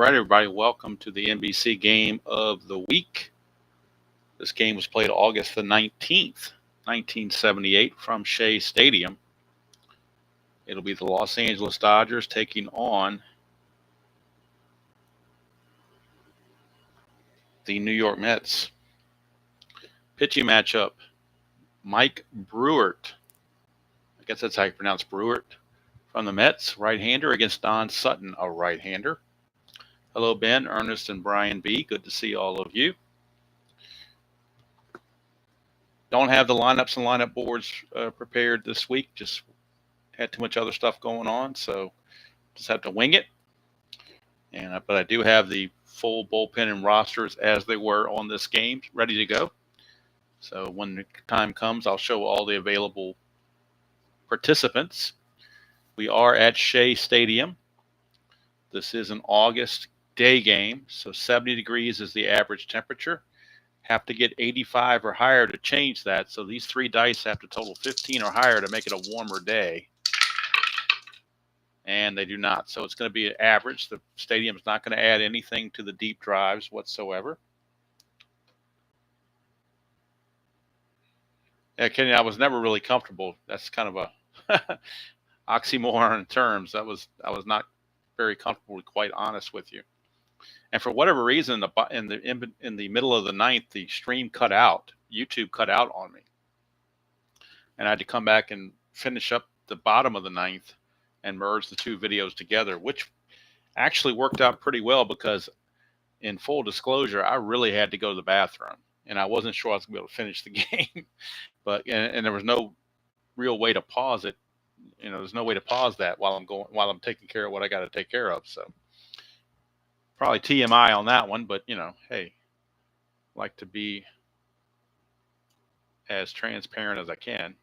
right, everybody, welcome to the NBC game of the week. This game was played August the 19th, 1978 from Shea Stadium. It'll be the Los Angeles Dodgers taking on the New York Mets. Pitching matchup, Mike Bruhert, I guess that's how you pronounce Bruhert, from the Mets, right-hander, against Don Sutton, a right-hander. Hello, Ben, Ernest, and Brian B. Good to see all of you. Don't have the lineups and lineup boards prepared this week. Just had too much other stuff going on, so just have to wing it. But I do have the full bullpen and rosters as they were on this game ready to go. So when the time comes, I'll show all the available participants. We are at Shea Stadium. This is an August day game, so 70 degrees is the average temperature. Have to get 85 or higher to change that, so these three dice have to total 15 or higher to make it a warmer day. And they do not, so it's going to be an average. The stadium's not going to add anything to the deep drives whatsoever. Yeah, Kenny, I was never really comfortable. That's kind of a oxymoron in terms. I was not very comfortable, to be quite honest with you. And for whatever reason, in the middle of the ninth, the stream cut out. YouTube cut out on me, and I had to come back and finish up the bottom of the ninth and merge the two videos together, which actually worked out pretty well because, in full disclosure, I really had to go to the bathroom, and I wasn't sure I was going to be able to finish the game. But and there was no real way to pause it. There's no way to pause that while I'm taking care of what I got to take care of. So probably TMI on that one, but hey, like to be as transparent as I can.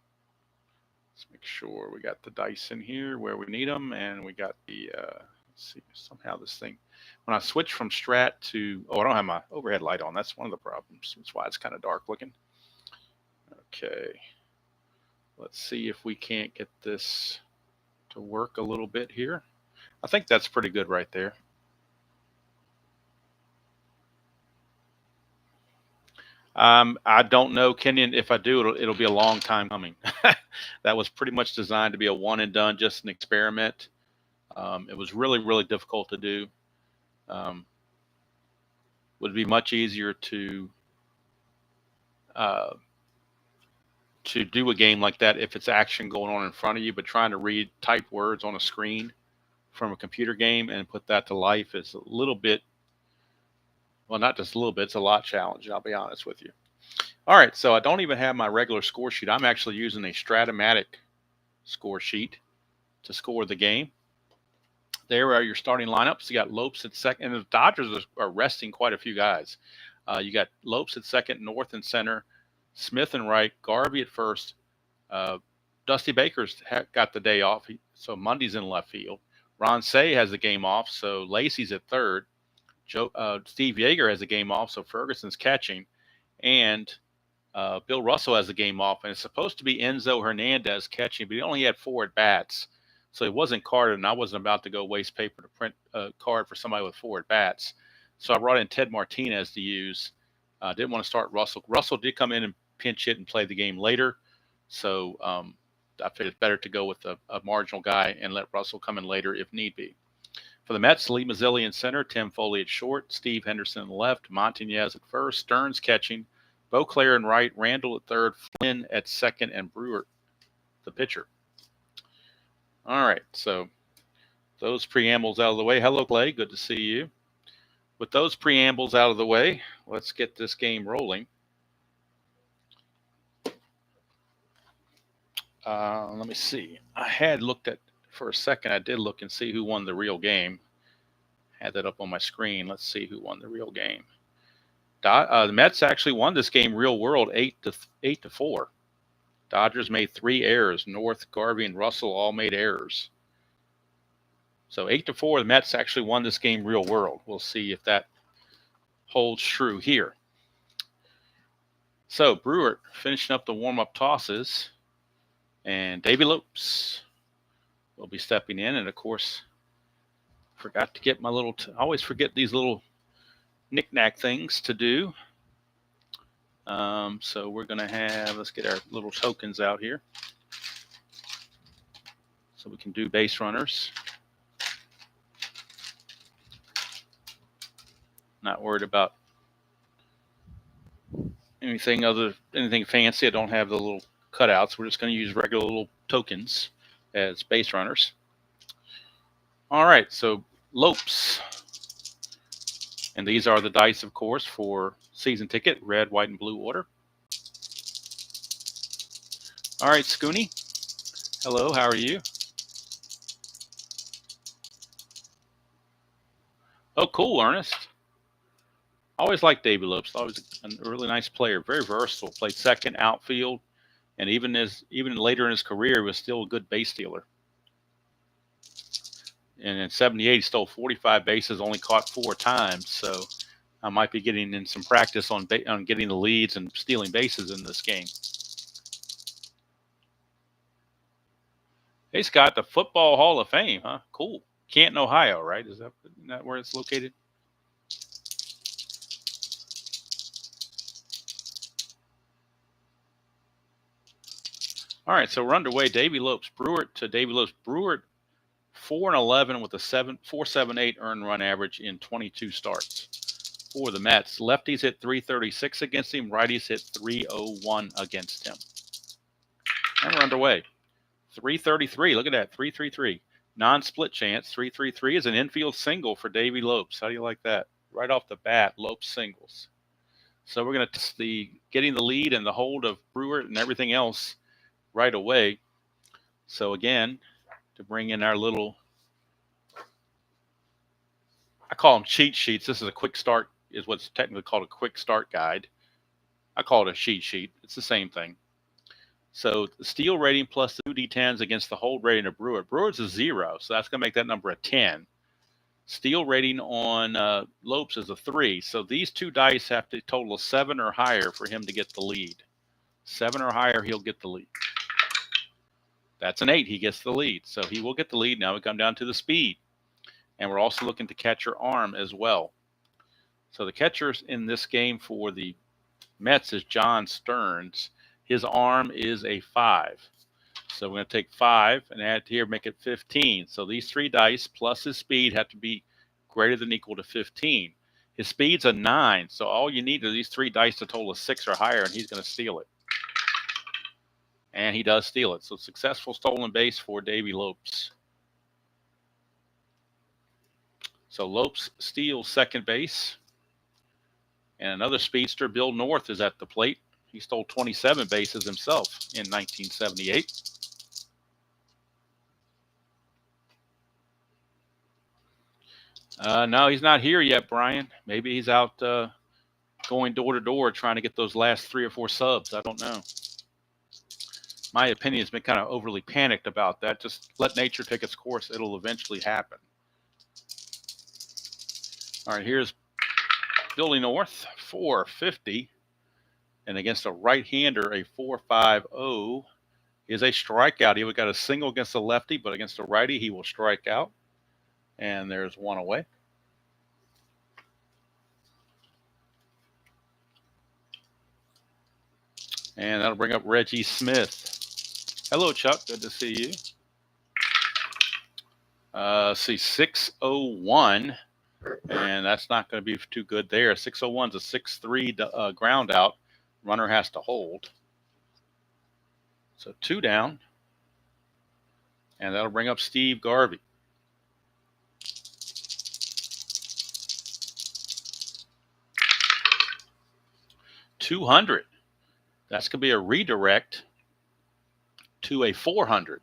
Let's make sure we got the dice in here where we need them, and we got the let's see, somehow this thing, when I switch from strat to, I don't have my overhead light on. That's one of the problems. That's why it's kind of dark looking. Okay, let's see if we can't get this to work a little bit here. I think that's pretty good right there. I don't know, Kenyon. If I do, it'll be a long time coming. That was pretty much designed to be a one and done, just an experiment. It was really, really difficult to do. Would be much easier to do a game like that if it's action going on in front of you, but trying to read typed words on a screen from a computer game and put that to life is a little bit, well, not just a little bit, it's a lot challenging, I'll be honest with you. All right, so I don't even have my regular score sheet. I'm actually using a Stratomatic score sheet to score the game. There are your starting lineups. You got Lopes at second, and the Dodgers are resting quite a few guys. You got Lopes at second, North and center, Smith and right, Garvey at first. Dusty Baker's got the day off, so Monday's in left field. Ron Say has the game off, so Lacey's at third. Steve Yeager has the game off, so Ferguson's catching. And Bill Russell has the game off, and it's supposed to be Enzo Hernandez catching, but he only had 4 at-bats. So he wasn't carded, and I wasn't about to go waste paper to print a card for somebody with 4 at-bats. So I brought in Ted Martinez to use. Didn't want to start Russell. Russell did come in and pinch hit and play the game later. So I figured it's better to go with a marginal guy and let Russell come in later if need be. For the Mets, Lee Mazzilli in center, Tim Foley at short, Steve Henderson in left, Montañez at first, Stearns catching, Beauclair in right, Randall at third, Flynn at second, and Brewer, the pitcher. All right, so those preambles out of the way. Hello, Clay. Good to see you. With those preambles out of the way, let's get this game rolling. Let me see. I had looked at, for a second, I did look and see who won the real game. Had that up on my screen. Let's see who won the real game. The Mets actually won this game real world 8-4. Dodgers made 3 errors. North, Garvey, and Russell all made errors. So 8-4, the Mets actually won this game real world. We'll see if that holds true here. So Bruhert finishing up the warm-up tosses. And Davey Lopes will be stepping in. And, of course, Forgot to get my little, I always forget these little knick-knack things to do. So we're going to have, let's get our little tokens out here so we can do base runners. Not worried about anything fancy. I don't have the little cutouts. We're just going to use regular little tokens as base runners. All right, so Lopes. And these are the dice, of course, for season ticket, red, white, and blue order. All right, Scooney. Hello, how are you? Oh, cool, Ernest. I always liked Davey Lopes. Always a really nice player, very versatile. Played second, outfield, and even later in his career, he was still a good base stealer. And in '78, he stole 45 bases, only caught 4 times. So I might be getting in some practice on getting the leads and stealing bases in this game. Hey, Scott, the Football Hall of Fame, huh? Cool. Canton, Ohio, right? Is that where it's located? All right, so we're underway. Davey Lopes, Bruhert to Davey Lopes. Bruhert, 4-11 with a 4.78 earned run average in 22 starts for the Mets. Lefties hit 336 against him. Righties hit 301 against him. And we're underway. 333. Look at that. 333. Non-split chance. 333 is an infield single for Davey Lopes. How do you like that? Right off the bat, Lopes singles. So we're going to test getting the lead and the hold of Bruhert and everything else right away. So again, to bring in our little, I call them cheat sheets. This is a quick start, is what's technically called a quick start guide. I call it a cheat sheet. It's the same thing. So the steal rating plus the 2d10s against the hold rating of Bruhert. Bruhert's a 0, so that's going to make that number a 10. Steal rating on Lopes is a 3. So these two dice have to total a 7 or higher for him to get the lead. 7 or higher, he'll get the lead. That's an 8. He gets the lead. So he will get the lead. Now we come down to the speed. And we're also looking to catcher arm as well. So the catchers in this game for the Mets is John Stearns. His arm is a 5. So we're going to take 5 and add here, make it 15. So these 3 dice plus his speed have to be greater than or equal to 15. His speed's a 9. So all you need are these 3 dice to total a 6 or higher, and he's going to steal it. And he does steal it. So successful stolen base for Davey Lopes. So Lopes steals second base. And another speedster, Bill North, is at the plate. He stole 27 bases himself in 1978. No, he's not here yet, Brian. Maybe he's out going door to door trying to get those last 3 or 4 subs. I don't know. My opinion has been kind of overly panicked about that. Just let nature take its course. It'll eventually happen. All right, here's Billy North, 450. And against a right-hander, a 4.50 is a strikeout. He got a single against a lefty, but against a righty, he will strike out. And there's one away. And that'll bring up Reggie Smith. Hello, Chuck. Good to see you. See, 601. And that's not going to be too good there. 601's a 6-3 ground out. Runner has to hold. So 2 down. And that'll bring up Steve Garvey. $200. That's going to be a redirect to a 400.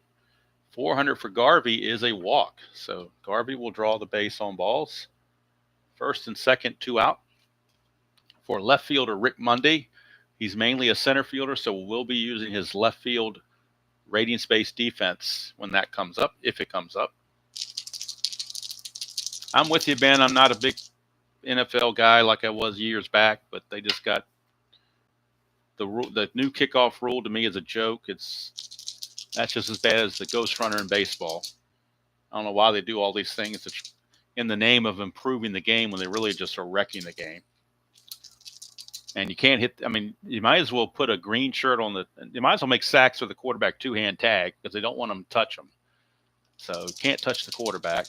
400 for Garvey is a walk. So Garvey will draw the base on balls. First and second, 2 out. For left fielder Rick Mundy, he's mainly a center fielder, so we'll be using his left field rating space defense when that comes up, if it comes up. I'm with you, Ben. I'm not a big NFL guy like I was years back, but they just got the new kickoff rule. To me is a joke. That's just as bad as the ghost runner in baseball. I don't know why they do all these things. in the name of improving the game when they really just are wrecking the game. And you can't hit. I mean, you might as well put a green shirt on the. You might as well make sacks with the quarterback two-hand tag because they don't want them to touch them. So you can't touch the quarterback.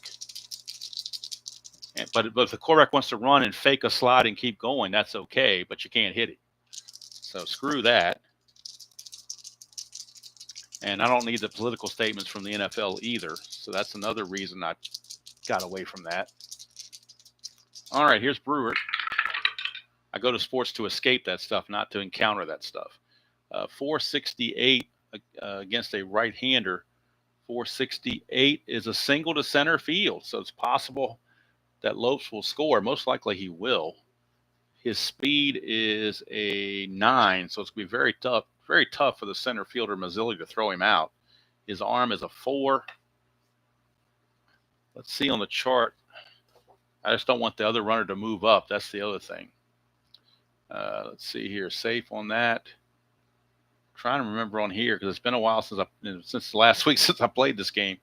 But if the quarterback wants to run and fake a slide and keep going, that's okay. But you can't hit it. So screw that. And I don't need the political statements from the NFL either. So that's another reason I got away from that. All right, here's Bruhert. I go to sports to escape that stuff, not to encounter that stuff. 468 against a right-hander. 468 is a single to center field, so it's possible that Lopes will score. Most likely he will. His speed is a 9, so it's going to be very tough for the center fielder Mazzilli to throw him out. His arm is a 4. Let's see on the chart. I just don't want the other runner to move up. That's the other thing. Let's see here. Safe on that. Trying to remember on here because it's been a while since last week since I played this game.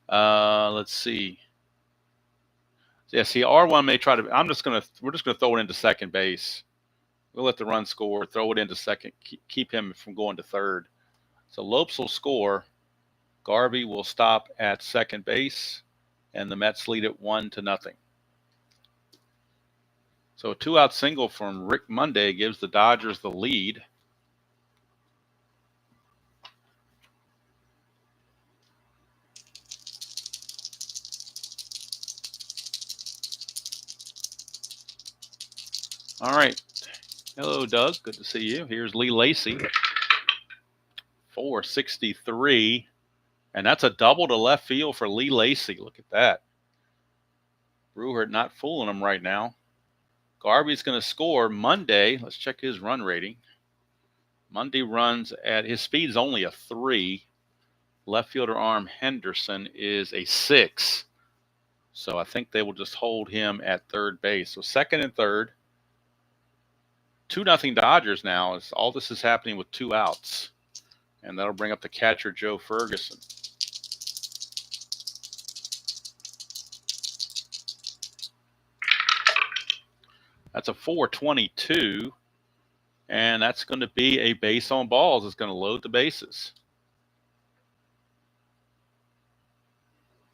Let's see. Yeah, see, R1 may try to. We're just gonna throw it into second base. We'll let the run score. Throw it into second. Keep him from going to third. So Lopes will score. Garvey will stop at second base, and the Mets lead it 1-0. So a 2-out single from Rick Monday gives the Dodgers the lead. All right. Hello, Doug. Good to see you. Here's Lee Lacy. 463. And that's a double to left field for Lee Lacy. Look at that. Bruhert not fooling him right now. Garvey's going to score Monday. Let's check his run rating. Monday runs at his speed is only a 3. Left fielder arm Henderson is a 6. So I think they will just hold him at third base. So second and third. 2-0 Dodgers now. All this is happening with 2 outs. And that'll bring up the catcher, Joe Ferguson. That's a 422. And that's going to be a base on balls. It's going to load the bases.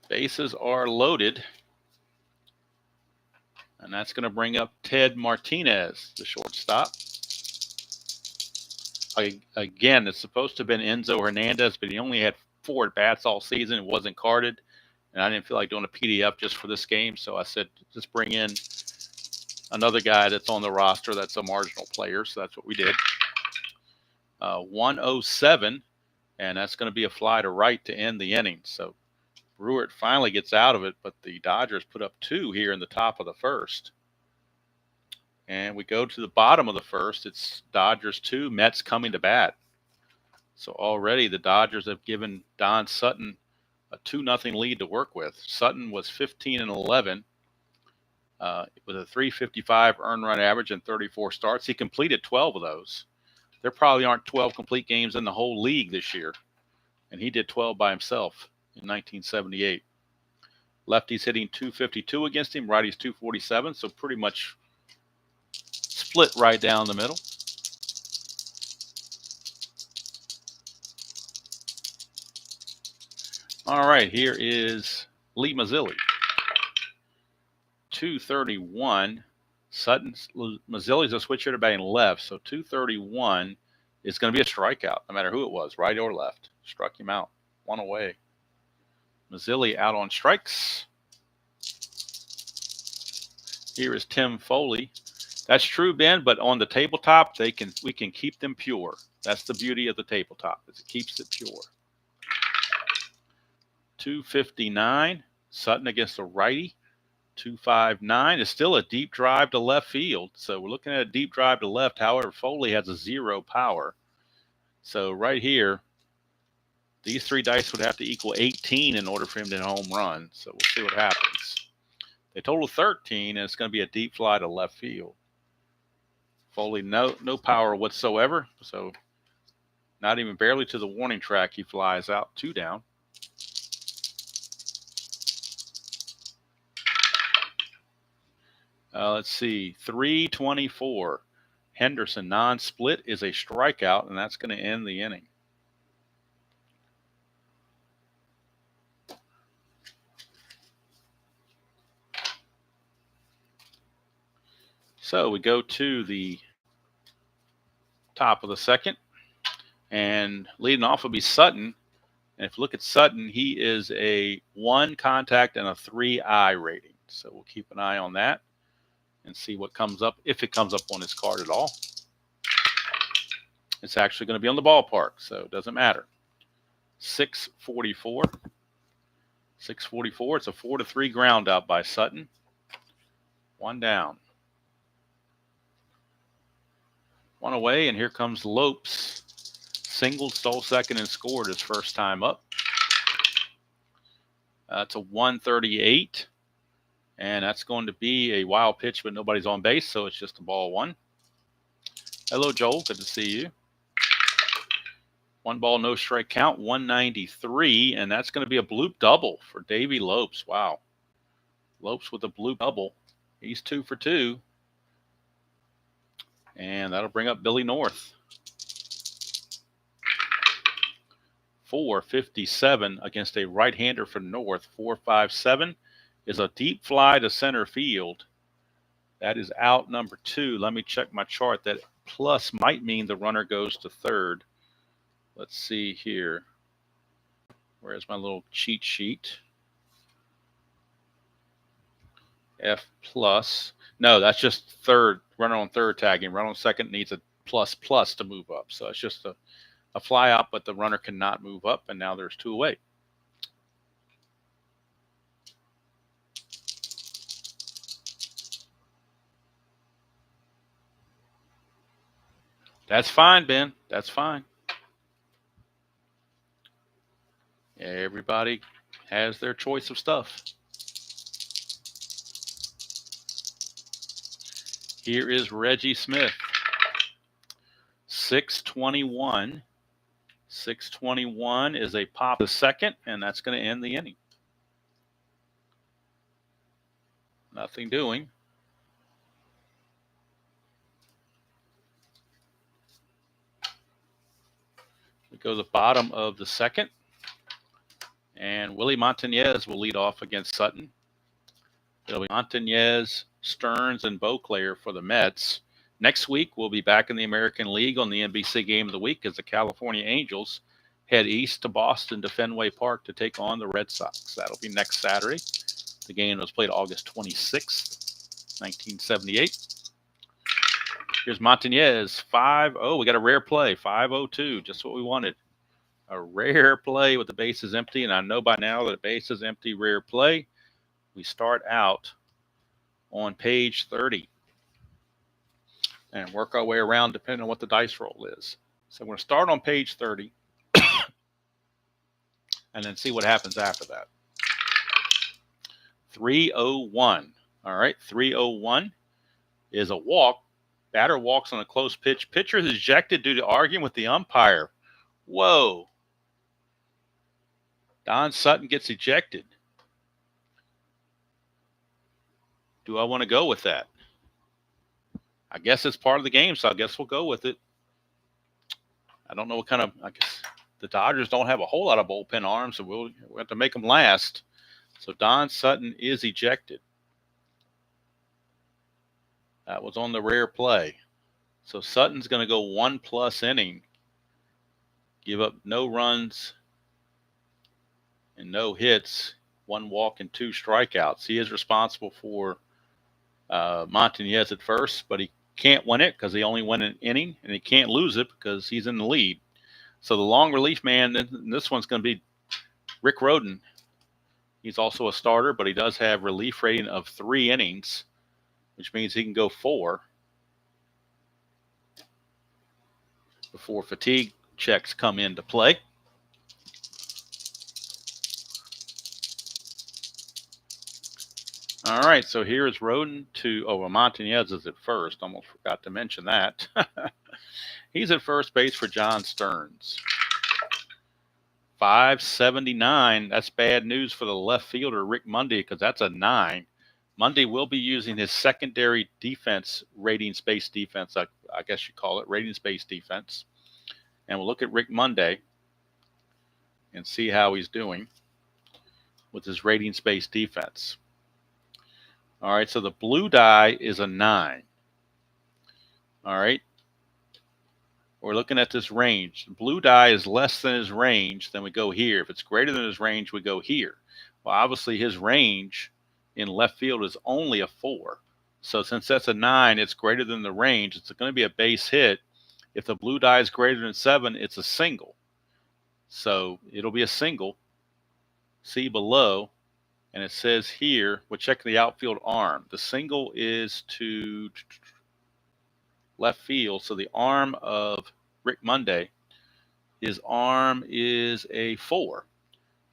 Bases are loaded. And that's going to bring up Ted Martinez, the shortstop. Again, it's supposed to have been Enzo Hernandez, but he only had 4 at-bats all season. It wasn't carded. And I didn't feel like doing a PDF just for this game. So I said, just bring in another guy that's on the roster that's a marginal player. So that's what we did. 107. And that's going to be a fly to right to end the inning. So Bruhert finally gets out of it, but the Dodgers put up 2 here in the top of the first. And we go to the bottom of the first. It's Dodgers 2, Mets coming to bat. So already the Dodgers have given Don Sutton a 2-0 lead to work with. Sutton was 15-11 with a 355 earned run average and 34 starts. He completed 12 of those. There probably aren't 12 complete games in the whole league this year. And he did 12 by himself in 1978. Lefties hitting 252 against him, righties 247, so pretty much split right down the middle. All right, here is Lee Mazzilli. 231. Mazzilli's a switch hitter batting left, so 231 is going to be a strikeout, no matter who it was, right or left. Struck him out. 1 away. Mazzilli out on strikes. Here is Tim Foley. That's true, Ben, but on the tabletop, we can keep them pure. That's the beauty of the tabletop, is it keeps it pure. 259. Sutton against the righty. 259 is still a deep drive to left field. So we're looking at a deep drive to left. However, Foley has a 0 power. So right here, these 3 dice would have to equal 18 in order for him to hit a home run. So we'll see what happens. They total 13, and it's going to be a deep fly to left field. Foley, no power whatsoever. So not even barely to the warning track, he flies out 2 down. Let's see, 324. Henderson non-split is a strikeout, and that's going to end the inning. So we go to the top of the second, and leading off will be Sutton. And if you look at Sutton, he is a 1 contact and a 3 eye rating. So we'll keep an eye on that and see what comes up, if it comes up on his card at all. It's actually going to be on the ballpark, so it doesn't matter. 644. 644. It's a 4-3 ground out by Sutton. 1 down. 1 away, and here comes Lopes. Singled, stole second, and scored his first time up. It's a 138, and that's going to be a wild pitch, but nobody's on base, so it's just a ball 1. Hello, Joel. Good to see you. 1 ball, no strike count, 193, and that's going to be a bloop double for Davey Lopes. Wow. Lopes with a bloop double. He's 2 for 2. And that'll bring up Billy North. 457 against a right-hander for North. 457 is a deep fly to center field. That is out number 2. Let me check my chart. That plus might mean the runner goes to third. Let's see here. Where's my little cheat sheet? F plus. No, that's just third. Runner on third tagging. Runner on second needs a plus to move up. So it's just a fly out, but the runner cannot move up, and now there's 2 away. That's fine, Ben. That's fine. Everybody has their choice of stuff. Here is Reggie Smith. 621. 621 is a pop to second, and that's going to end the inning. Nothing doing. We go to the bottom of the second, and Willie Montañez will lead off against Sutton. It'll be Montañez, Stearns, and Beauclair for the Mets. Next week, we'll be back in the American League on the NBC Game of the Week as the California Angels head east to Boston to Fenway Park to take on the Red Sox. That'll be next Saturday. The game was played August 26th, 1978. Here's Montañez, 5-0. We got a rare play, 5-0-2, just what we wanted. A rare play with the bases empty, and I know by now that a base is empty, rare play. We start out on page 30 and work our way around depending on what the dice roll is. So we're going to start on page 30 and then see what happens after that. 301. All right, 301 is a walk. Batter walks on a close pitch. Pitcher is ejected due to arguing with the umpire. Whoa. Don Sutton gets ejected. Do I want to go with that? I guess it's part of the game, so I guess we'll go with it. I don't know what kind of, I guess the Dodgers don't have a whole lot of bullpen arms, so we'll have to make them last. So Don Sutton is ejected. That was on the rare play. So Sutton's going to go 1+ inning, give up no runs and no hits, 1 walk and 2 strikeouts. He is responsible for Montañez at first, but he can't win it because he only won an inning, and he can't lose it because he's in the lead. So the long relief man, this one's going to be Rick Roden. He's also a starter, but he does have relief rating of 3 innings, which means he can go 4 before fatigue checks come into play. All right, so here is Roden to, Montañez is at first. Almost forgot to mention that. He's at first base for John Stearns. 579, that's bad news for the left fielder, Rick Mundy, because that's a 9. Monday will be using his secondary defense, ratings-based defense, I guess you call it, ratings-based defense. And we'll look at Rick Monday and see how he's doing with his ratings-based defense. All right, so the blue die is a 9. All right. We're looking at this range. The blue die is less than his range, then we go here. If it's greater than his range, we go here. Well, obviously his range in left field is only a 4. So since that's a 9, it's greater than the range. It's going to be a base hit. If the blue die is greater than 7, it's a single. So it'll be a single. See below. And it says here, we'll check the outfield arm. The single is to left field. So the arm of Rick Monday, his arm is a 4.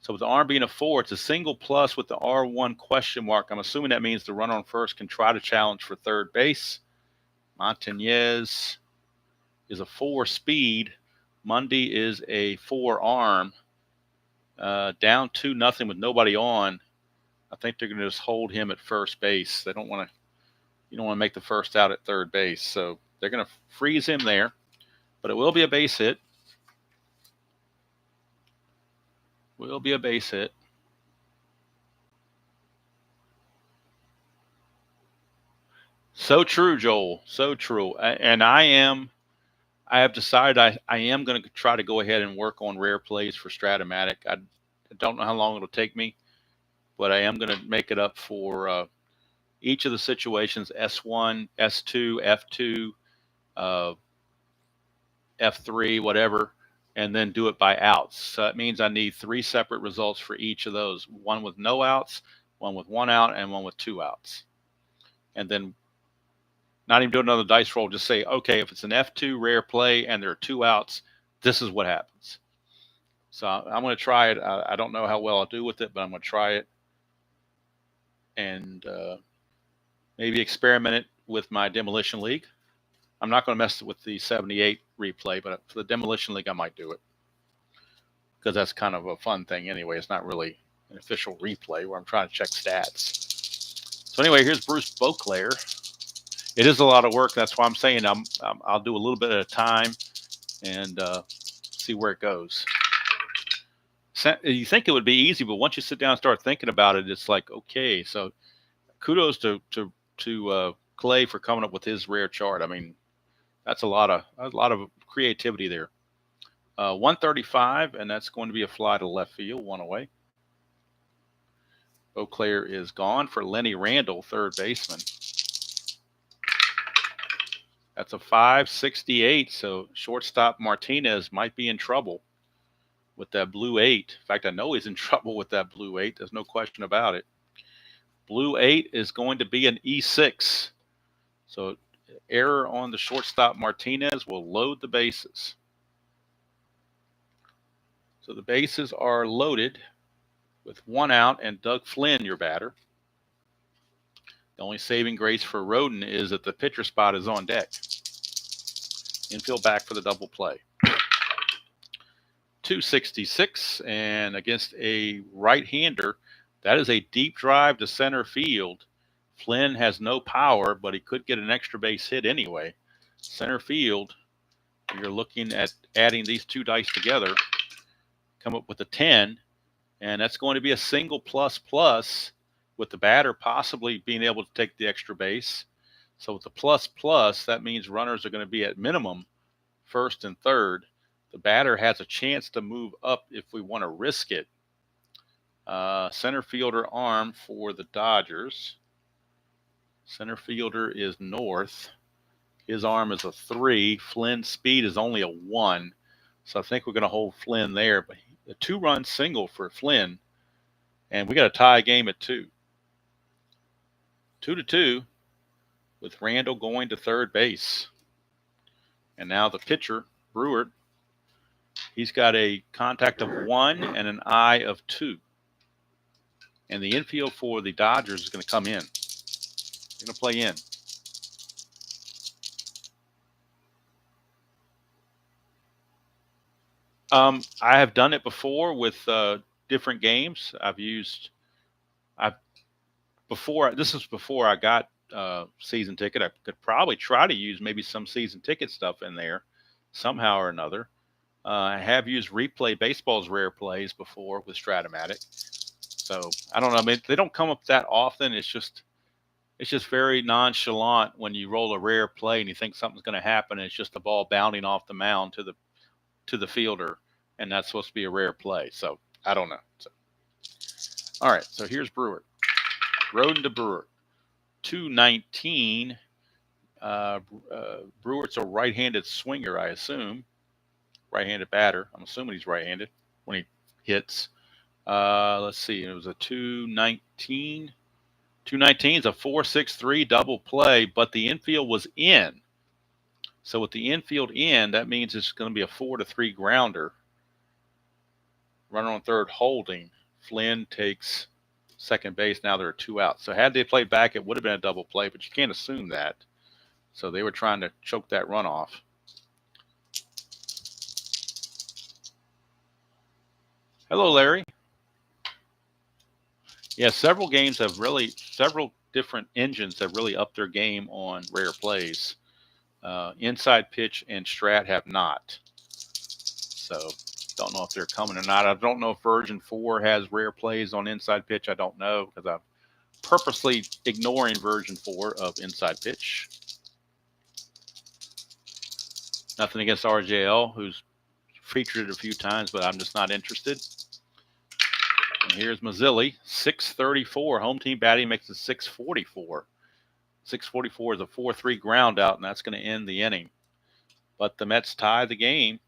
So with the arm being a 4, it's a single plus with the R1 question mark. I'm assuming that means the runner on first can try to challenge for third base. Montañez is a 4 speed. Monday is a 4 arm. Down 2-0 with nobody on. I think they're going to just hold him at first base. They don't want to. You don't want to make the first out at third base, so they're going to freeze him there. But it will be a base hit. Will be a base hit. So true, Joel. So true. And I have decided I am going to try to go ahead and work on rare plays for Stratomatic. I don't know how long it'll take me, but I am going to make it up for each of the situations, S1, S2, F2, F3, whatever, and then do it by outs. So that means I need 3 separate results for each of those, one with no outs, one with 1 out, and one with 2 outs. And then not even do another dice roll, just say, okay, if it's an F2 rare play and there are 2 outs, this is what happens. So I'm going to try it. I don't know how well I'll do with it, but I'm going to try it and maybe experiment it with my Demolition League. I'm not going to mess with the 78 replay, but for the Demolition League, I might do it because that's kind of a fun thing anyway. It's not really an official replay where I'm trying to check stats. So anyway, here's Bruce Beauclair. It is a lot of work. That's why I'm saying I'll do a little bit at a time and see where it goes. You think it would be easy, but once you sit down and start thinking about it, it's like, okay. So kudos to Clay for coming up with his rare chart. I mean, that's a lot of creativity there. 135, and that's going to be a fly to left field, 1 away. Beauclair is gone for Lenny Randall, third baseman. That's a 568, so shortstop Martinez might be in trouble with that blue 8. In fact, I know he's in trouble with that blue 8. There's no question about it. Blue 8 is going to be an E6. So error on the shortstop Martinez will load the bases. So the bases are loaded with 1 out and Doug Flynn, your batter. The only saving grace for Roden is that the pitcher spot is on deck. Infield back for the double play. 266, and against a right-hander, that is a deep drive to center field. Flynn has no power, but he could get an extra base hit anyway. Center field, you're looking at adding these 2 dice together, come up with a 10, and that's going to be a single plus with the batter possibly being able to take the extra base. So with the plus, that means runners are going to be at minimum first and third. The batter has a chance to move up if we want to risk it. Center fielder arm for the Dodgers. Center fielder is North. His arm is a 3. Flynn's speed is only a 1. So I think we're going to hold Flynn there. But a 2-run single for Flynn. And we got a tie game at 2. 2-2 with Randall going to third base. And now the pitcher, Bruhert, he's got a contact of 1 and an eye of 2. And the infield for the Dodgers is going to come in. They're going to play in. I have done it before with different games. I've this is before I got season ticket. I could probably try to use maybe some season ticket stuff in there somehow or another. I have used Replay Baseball's rare plays before with Stratomatic. So I don't know. I mean, they don't come up that often. It's just very nonchalant when you roll a rare play and you think something's going to happen. And it's just the ball bounding off the mound to the fielder, and that's supposed to be a rare play. So I don't know. So, all right. So here's Bruhert. Roden to Bruhert. 219. Brewer's a right-handed swinger, I assume. Right-handed batter. I'm assuming he's right-handed when he hits. Let's see. It was a 219. 219 is a 4-6-3 double play, but the infield was in. So with the infield in, that means it's going to be a 4-3 grounder. Runner on third holding. Flynn takes second base. Now there are 2 outs. So had they played back, it would have been a double play, but you can't assume that. So they were trying to choke that run off. Hello, Larry. Yeah, several different engines have really upped their game on rare plays. Inside Pitch and Strat have not. So don't know if they're coming or not. I don't know if version 4 has rare plays on Inside Pitch. I don't know because I'm purposely ignoring version 4 of Inside Pitch. Nothing against RJL, who's featured it a few times, but I'm just not interested. And here's Mazzilli, 634. Home team batting makes it 644. 644 is a 4-3 ground out, and that's going to end the inning. But the Mets tie the game,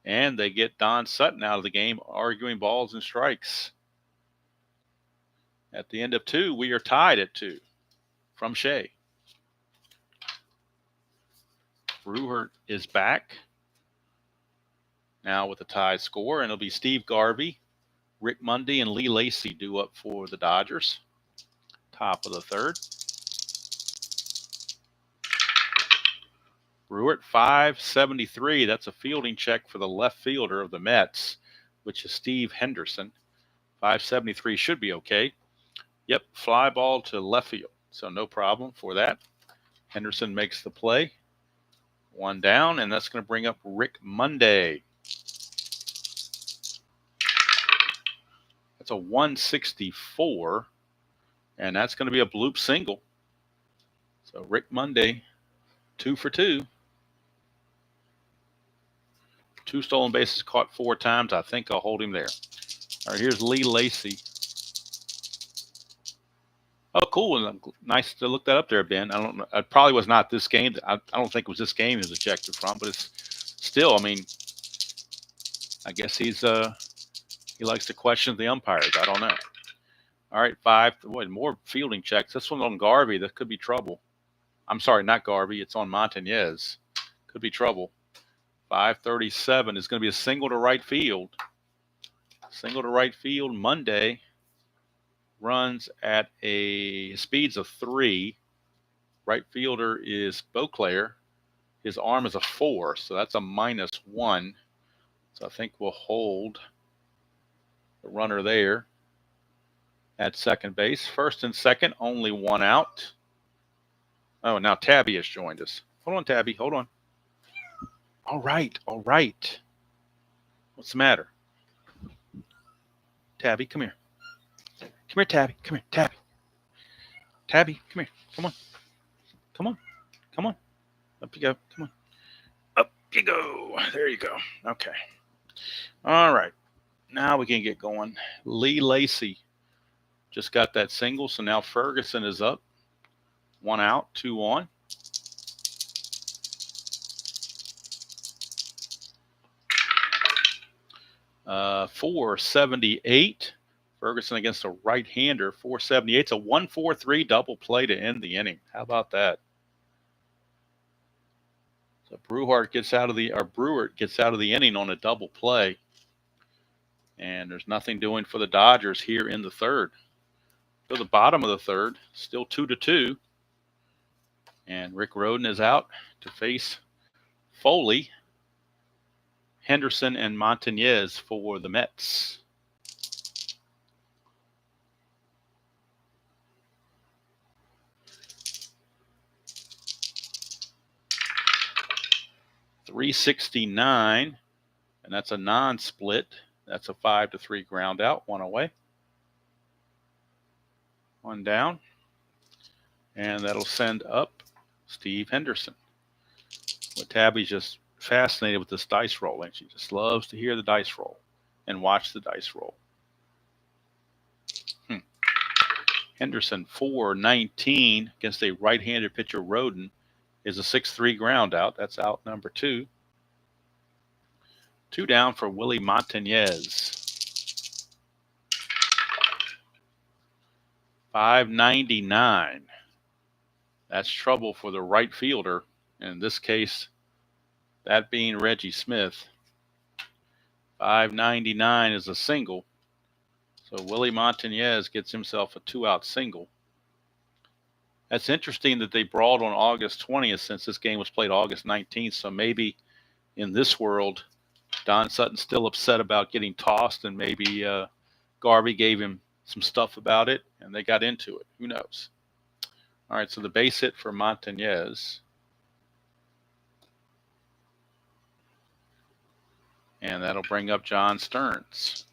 and they get Don Sutton out of the game, arguing balls and strikes. At the end of 2, we are tied at 2 from Shea. Bruhert is back now with a tie score, and it'll be Steve Garvey, Rick Mundy, and Lee Lacy due up for the Dodgers. Top of the 3rd. Bruhert, 573. That's a fielding check for the left fielder of the Mets, which is Steve Henderson. 573 should be okay. Yep, fly ball to left field. So no problem for that. Henderson makes the play. 1 down, and that's going to bring up Rick Mundy. That's a 164, and that's going to be a bloop single. So Rick Mundy, 2 for 2. 2 stolen bases caught 4 times. I think I'll hold him there. All right, here's Lee Lacy. Oh, cool. Nice to look that up there, Ben. I don't know. It probably was not this game. I don't think it was this game he was ejected from, but it's still, I mean, I guess he likes to question the umpires. I don't know. All right, 5. More fielding checks. This one on Garvey. That could be trouble. I'm sorry, not Garvey. It's on Montañez. Could be trouble. 537 is going to be a single to right field. Single to right field. Monday runs at a speeds of 3. Right fielder is Beauclair. His arm is a 4, so that's a -1. So I think we'll hold the runner there at second base. First and second, only 1 out. Oh, now Tabby has joined us. Hold on, Tabby. Hold on. All right. All right. What's the matter? Tabby, come here. Come here, Tabby. Come here, Tabby. Tabby, come here. Come on. Come on. Come on. Up you go. Come on. Up you go. There you go. Okay. All right. Now we can get going. Lee Lacy just got that single, so now Ferguson is up. 1 out, 2 on. Uh, 478. Ferguson against a right-hander. 478. It's a 1-4-3 double play to end the inning. How about that? So Bruhert gets out of the inning on a double play. And there's nothing doing for the Dodgers here in the 3rd. To the bottom of the 3rd, still 2-2. And Rick Roden is out to face Foley, Henderson, and Montañez for the Mets. 369, and that's a non-split. That's a 5-3 ground out, one away. One down. And that'll send up Steve Henderson. Well, Tabby's just fascinated with this dice rolling. She just loves to hear the dice roll and watch the dice roll. Henderson, 419 against a right-handed pitcher, Roden, is a 6-3 ground out. That's out number 2. 2 down for Willie Montañez. 599. That's trouble for the right fielder. In this case, that being Reggie Smith. 599 is a single. So Willie Montañez gets himself a 2-out single. That's interesting that they brawled on August 20th since this game was played August 19th. So maybe in this world, Don Sutton's still upset about getting tossed, and maybe Garvey gave him some stuff about it and they got into it. Who knows? All right, so the base hit for Montañez. And that'll bring up John Stearns.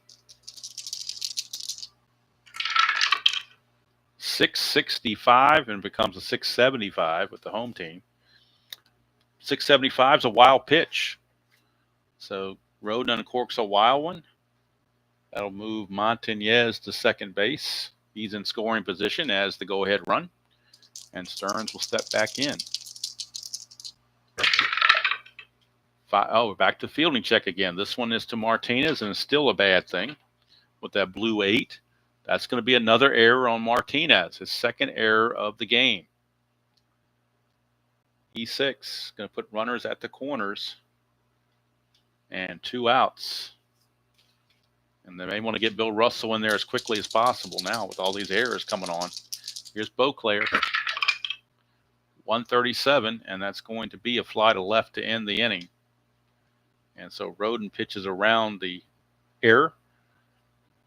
665 and becomes a 675 with the home team. 675 is a wild pitch. So Roden uncorks a wild one. That'll move Montañez to second base. He's in scoring position as the go-ahead run. And Stearns will step back in. We're back to fielding check again. This one is to Martinez, and it's still a bad thing with that blue 8. That's going to be another error on Martinez, his second error of the game. E6, going to put runners at the corners and 2 outs. And they may want to get Bill Russell in there as quickly as possible now with all these errors coming on. Here's Beauclair. 137, and that's going to be a fly to left to end the inning. And so Roden pitches around the error.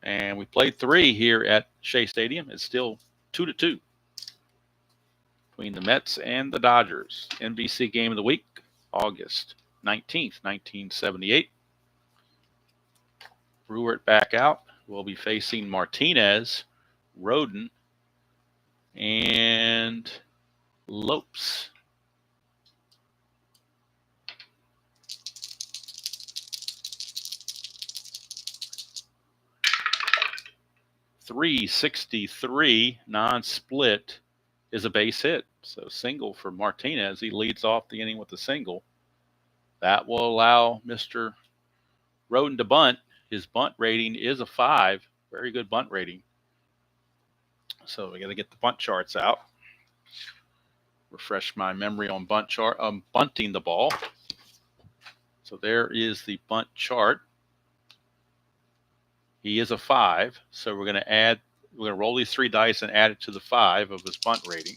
And we played 3 here at Shea Stadium. It's still 2-2 between the Mets and the Dodgers. NBC game of the week, August 19th, 1978. Bruhert back out. We'll be facing Martinez, Roden, and Lopes. .363 non-split is a base hit. So single for Martinez. He leads off the inning with a single. That will allow Mr. Roden to bunt. His bunt rating is a 5. Very good bunt rating. So we got to get the bunt charts out. Refresh my memory on bunting the ball. So there is the bunt chart. He is a 5, so we're going to roll these 3 dice and add it to the 5 of his bunt rating.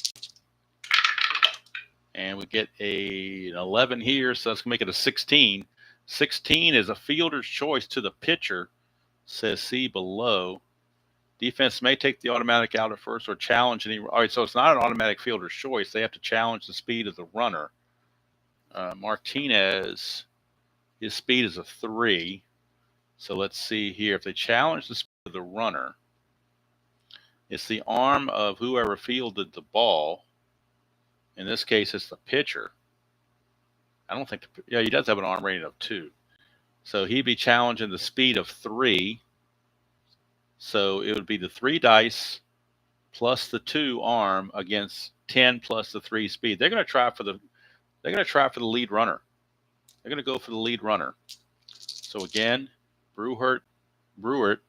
And we get an 11 here, so that's going to make it a 16. 16 is a fielder's choice to the pitcher, says see below. Defense may take the automatic out at first or challenge any. All right, so it's not an automatic fielder's choice. They have to challenge the speed of the runner. Martinez, his speed is a 3. So let's see here. If they challenge the speed of the runner, it's the arm of whoever fielded the ball. In this case, it's the pitcher. I don't think, he does have an arm rating of 2. So he'd be challenging the speed of 3. So it would be the 3 dice plus the 2 arm against 10 plus the 3 speed. They're going to try for the lead runner. They're going to go for the lead runner. So again, Bruhert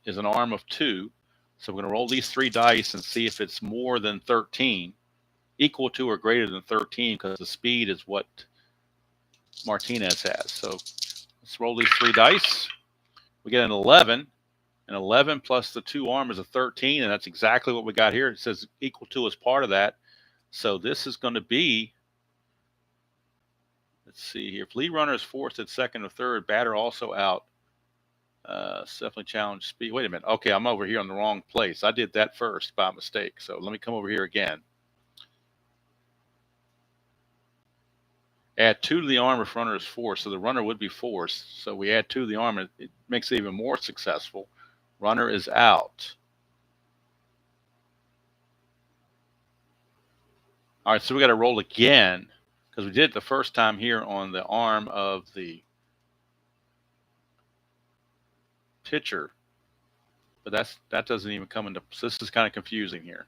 is an arm of 2. So we're going to roll these 3 dice and see if it's more than 13, equal to or greater than 13, because the speed is what Martinez has. So let's roll these 3 dice. We get an 11. An 11 plus the 2 arm is a 13, and that's exactly what we got here. It says equal to as part of that. So this is going to be, let's see here. If lead runner is forced at second or third, batter also out. Definitely challenge speed. Wait a minute. Okay, I'm over here on the wrong place. I did that first by mistake. So let me come over here again. Add 2 to the arm if runner is forced. So the runner would be forced. So we add 2 to the arm. It makes it even more successful. Runner is out. All right, so we got to roll again because we did it the first time here on the arm of the pitcher. But that doesn't even come into. So this is kind of confusing here.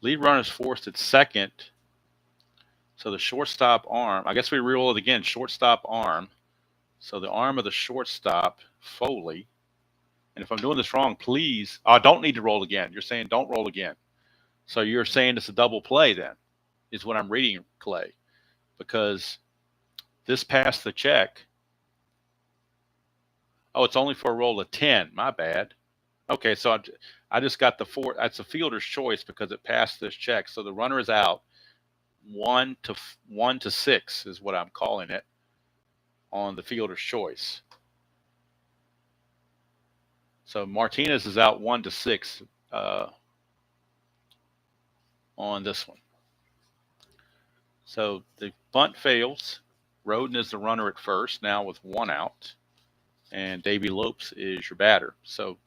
Lead runner is forced at second. So the shortstop arm, I guess we roll it again, shortstop arm. So the arm of the shortstop, Foley. And if I'm doing this wrong, please, I don't need to roll again. You're saying don't roll again. So you're saying it's a double play then, is what I'm reading, Clay. Because this passed the check. Oh, it's only for a roll of 10. My bad. Okay, so I just got the 4. That's a fielder's choice because it passed this check. So the runner is out. 1 to 6 is what I'm calling it on the fielder's choice. So Martinez is out 1 to 6 on this one. So the bunt fails. Roden is the runner at first, now with 1 out. And Davey Lopes is your batter. So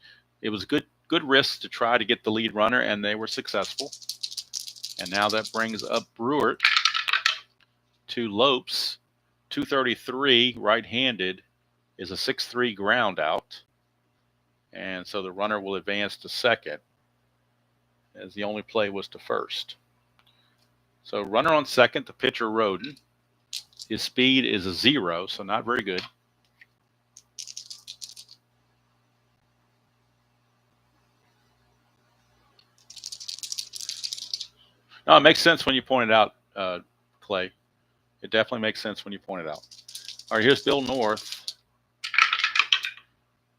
it was good risk to try to get the lead runner, and they were successful. And now that brings up Bruhert to Lopes. 233, right-handed, is a 6-3 ground out. And so the runner will advance to second, as the only play was to first. So runner on second, the pitcher Roden. His speed is a 0, so not very good. No, it makes sense when you point it out, Clay. It definitely makes sense when you point it out. All right, here's Bill North.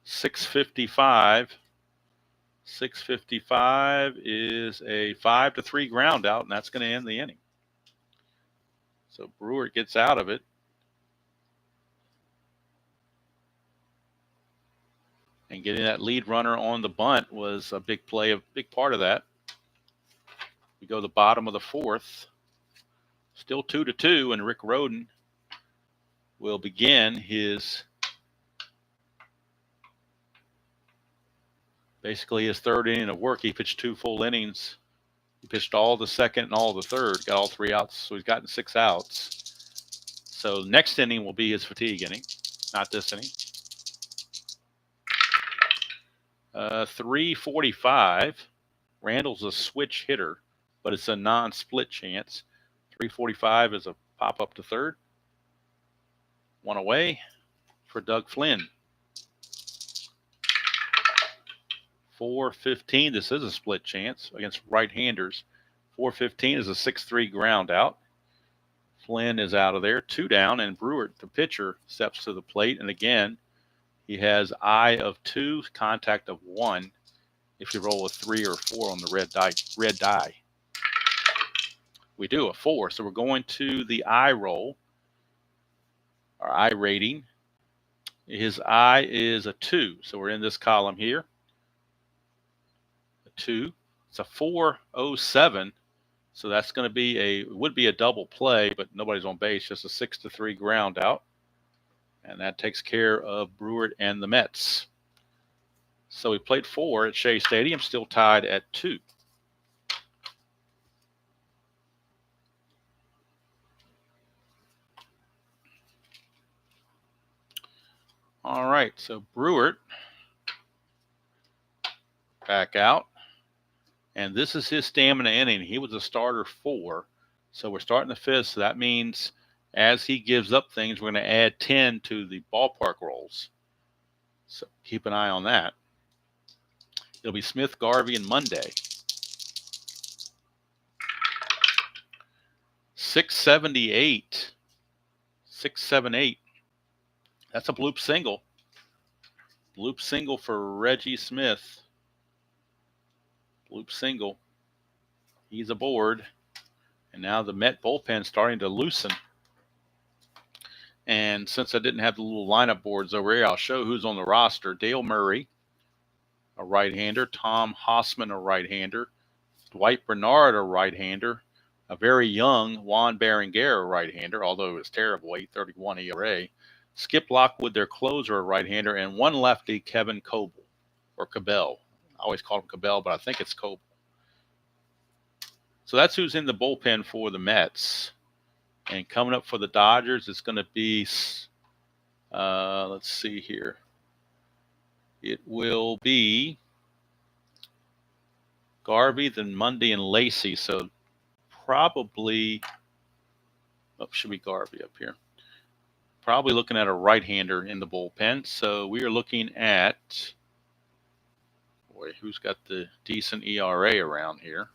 655. 655 is a 5-3 ground out, and that's going to end the inning. So Bruhert gets out of it. And getting that lead runner on the bunt was a big play, a big part of that. We go to the bottom of the 4th. Still 2-2, and Rick Roden will begin his basically his 3rd inning of work. He pitched 2 full innings. He pitched all the second and all the third, got all 3 outs, so he's gotten 6 outs. So next inning will be his fatigue inning, not this inning. 345. Randall's a switch hitter, but it's a non-split chance. 345 is a pop up to third. 1 away for Doug Flynn. 415. This is a split chance against right-handers. 415 is a 6-3 ground out. Flynn is out of there. 2 down, and Bruhert, the pitcher, steps to the plate. And again, he has eye of 2, contact of 1. If you roll a 3 or 4 on the red die. We do a 4, so we're going to the eye roll, our eye rating. His eye is a 2, so we're in this column here. A 2. It's a 407, so that's going to be would be a double play, but nobody's on base, just a 6-3 ground out. And that takes care of Bruhert and the Mets. So we played 4 at Shea Stadium, still tied at 2. All right, so Bruhert back out. And this is his stamina inning. He was a starter 4. So we're starting the 5th. So that means as he gives up things, we're going to add 10 to the ballpark rolls. So keep an eye on that. It'll be Smith, Garvey, and Monday. 678. 678. That's a bloop single. Bloop single for Reggie Smith. Bloop single. He's aboard. And now the Met bullpen starting to loosen. And since I didn't have the little lineup boards over here, I'll show who's on the roster. Dale Murray, a right-hander. Tom Hossman, a right-hander. Dwight Bernard, a right-hander. A very young Juan Berenguer, right-hander, although it was terrible, 8.31 ERA. Skip Lockwood, their closer, a right-hander, and one lefty, Kevin Coble, or Cabell. I always call him Cabell, but I think it's Coble. So that's who's in the bullpen for the Mets. And coming up for the Dodgers, it's going to be, let's see here. It will be Garvey, then Mundy, and Lacey. So probably, should be Garvey up here. Probably looking at a right-hander in the bullpen. So we are looking at, boy, who's got the decent ERA around here?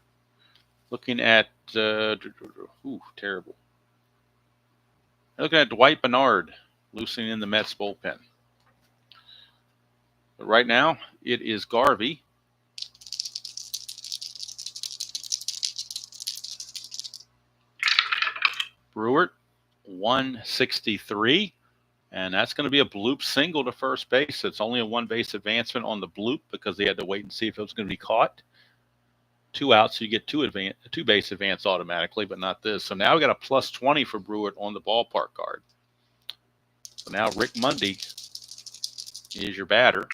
Looking at, terrible. Looking at Dwight Bernard loosening in the Mets bullpen. But right now, it is Garvey. Bruhert, 163. And that's going to be a bloop single to first base. It's only a one-base advancement on the bloop because they had to wait and see if it was going to be caught. 2 outs, so you get two base advance automatically, but not this. So now we got a plus 20 for Bruhert on the ballpark card. So now Rick Mundy is your batter.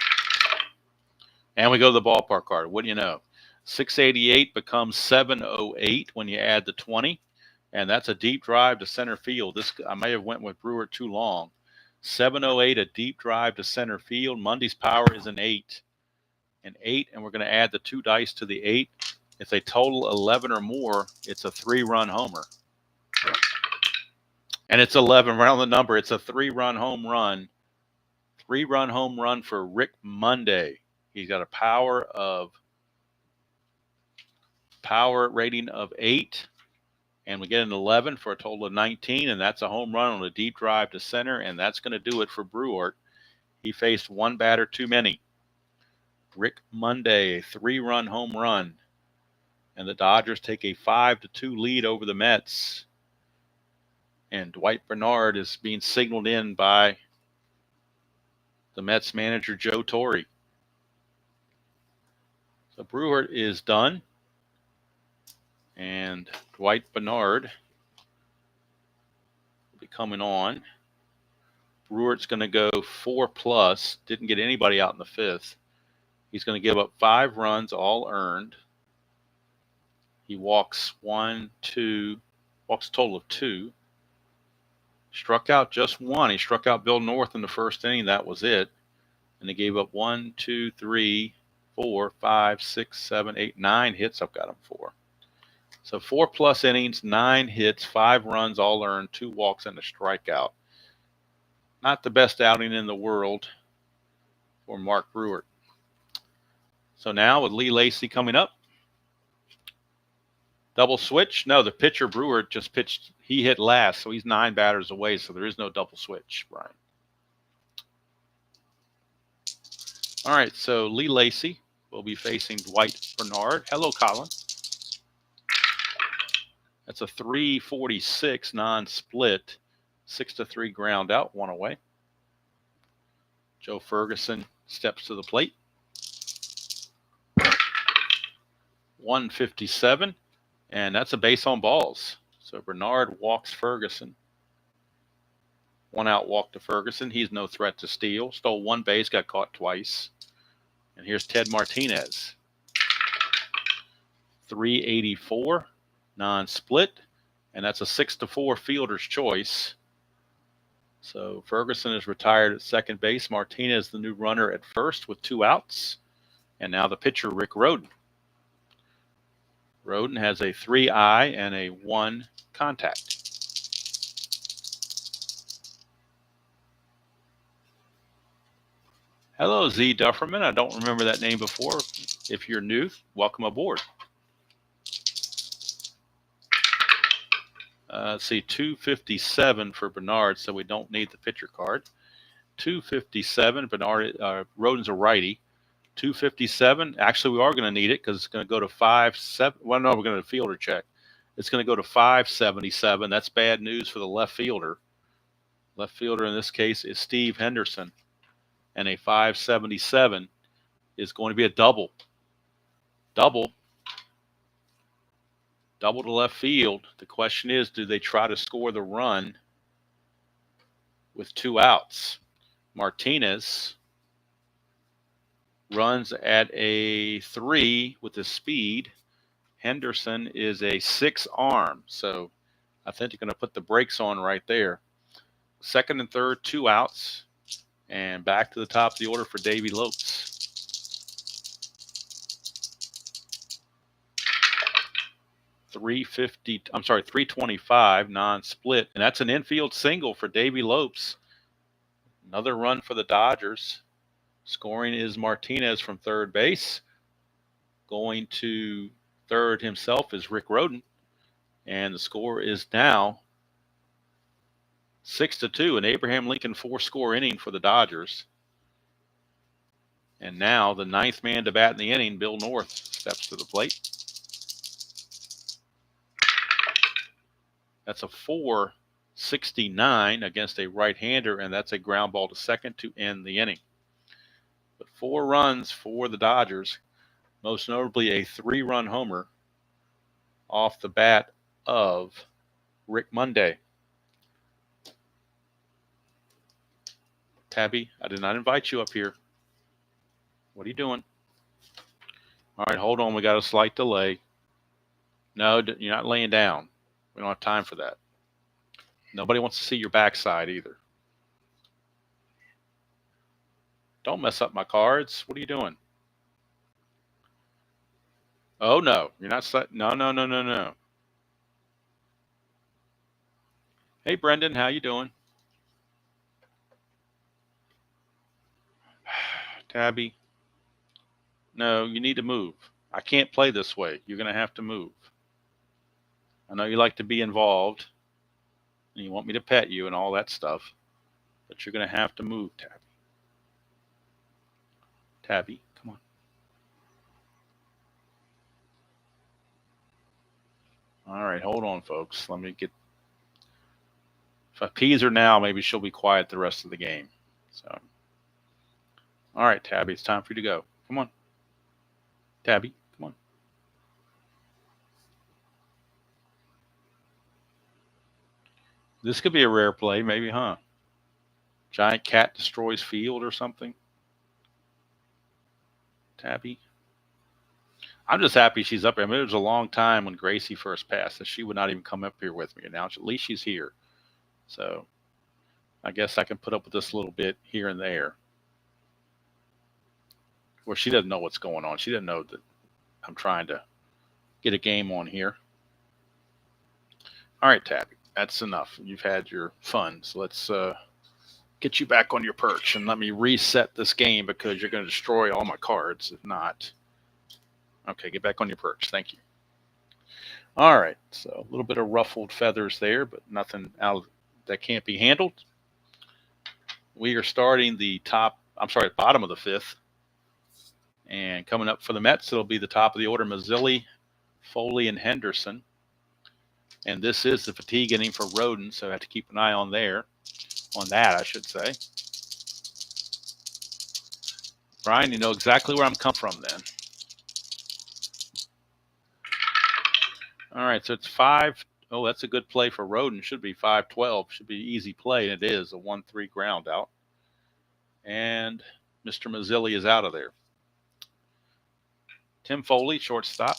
And we go to the ballpark card. What do you know? 688 becomes 708 when you add the 20. And that's a deep drive to center field. I may have went with Bruhert too long. 708, a deep drive to center field. Mundy's power is an 8. An 8, and we're going to add the 2 dice to the 8. If they total 11 or more, it's a 3-run homer. And it's 11, right on the number. It's a 3-run home run. 3-run home run for Rick Mundy. He's got a power rating of 8. And we get an 11 for a total of 19, and that's a home run on a deep drive to center, and that's going to do it for Bruhert. He faced one batter too many. Rick Mundy, a 3-run home run. And the Dodgers take a 5-2 lead over the Mets. And Dwight Bernard is being signaled in by the Mets manager, Joe Torre. So Bruhert is done. And Dwight Bernard will be coming on. Bruhart's going to go 4+. Didn't get anybody out in the 5th. He's going to give up 5 runs, all earned. He walks walks a total of 2. Struck out just 1. He struck out Bill North in the first inning. That was it. And they gave up 1, 2, 3, 4, 5, 6, 7, 8, 9 hits. I've got them 4. So 4+ innings, 9 hits, 5 runs, all earned, 2 walks, and a strikeout. Not the best outing in the world for Mark Bruhert. So now with Lee Lacey coming up, double switch. No, the pitcher Bruhert just pitched. He hit last, so he's 9 batters away, so there is no double switch, Brian. All right, so Lee Lacey will be facing Dwight Bernard. Hello, Colin. That's a 346 non-split, 6-3 ground out, 1 away. Joe Ferguson steps to the plate. 157, and that's a base on balls. So Bernard walks Ferguson. 1 out walk to Ferguson. He's no threat to steal. Stole 1 base, got caught twice. And here's Ted Martinez. 384. Non-split, and that's a 6-4 fielder's choice. So Ferguson is retired at second base. Martinez, the new runner at first with 2 outs. And now the pitcher, Rick Rhoden. Rhoden has a 3-eye and a 1 contact. Hello, Z Dufferman. I don't remember that name before. If you're new, welcome aboard. Let's see, 257 for Bernard, so we don't need the pitcher card. 257, Bernard, Rhoden's a righty. 257, actually we are going to need it because it's going to go to 5-7. Well, no, we're going to fielder check. It's going to go to 577. That's bad news for the left fielder. Left fielder in this case is Steve Henderson. And a 577 is going to be a double. Double. Double to left field. The question is, do they try to score the run with 2 outs? Martinez runs at a 3 with his speed. Henderson is a 6 arm. So I think they're going to put the brakes on right there. Second and third, 2 outs. And back to the top of the order for Davey Lopes. $325 non-split. And that's an infield single for Davey Lopes. Another run for the Dodgers. Scoring is Martinez from third base. Going to third himself is Rick Rhoden. And the score is now 6-2, an Abraham Lincoln 4-score inning for the Dodgers. And now the 9th man to bat in the inning, Bill North, steps to the plate. That's a 469 against a right-hander, and that's a ground ball to second to end the inning. But 4 runs for the Dodgers, most notably a 3-run homer off the bat of Rick Monday. Tabby, I did not invite you up here. What are you doing? All right, hold on. We got a slight delay. No, you're not laying down. We don't have time for that. Nobody wants to see your backside either. Don't mess up my cards. What are you doing? Oh, no. You're not. No. Hey, Brendan. How you doing? Tabby. No, you need to move. I can't play this way. You're going to have to move. I know you like to be involved, and you want me to pet you and all that stuff, but you're going to have to move, Tabby. Tabby, come on. All right, hold on, folks. Let me get... If I peas her now, maybe she'll be quiet the rest of the game. So, all right, Tabby, it's time for you to go. Come on. Tabby, come on. This could be a rare play, maybe, huh? Giant cat destroys field or something. Tabby. I'm just happy she's up here. I mean, it was a long time when Gracie first passed that she would not even come up here with me. Now, at least she's here. So I guess I can put up with this a little bit here and there. Where she doesn't know what's going on. She doesn't know that I'm trying to get a game on here. All right, Tabby. That's enough. You've had your fun. So let's get you back on your perch and let me reset this game because you're going to destroy all my cards. If not, okay, get back on your perch. Thank you. All right, so a little bit of ruffled feathers there, but nothing out that can't be handled. We are starting the bottom of the 5th. And coming up for the Mets, it'll be the top of the order, Mazzilli, Foley, and Henderson. And this is the fatigue inning for Rhoden, so I have to keep an eye on that, I should say. Brian, you know exactly where I'm coming from then. All right, so it's 5. Oh, that's a good play for Rhoden. Should be 5-12. Should be an easy play, and it is a 1-3 ground out. And Mr. Mazzilli is out of there. Tim Foley, shortstop.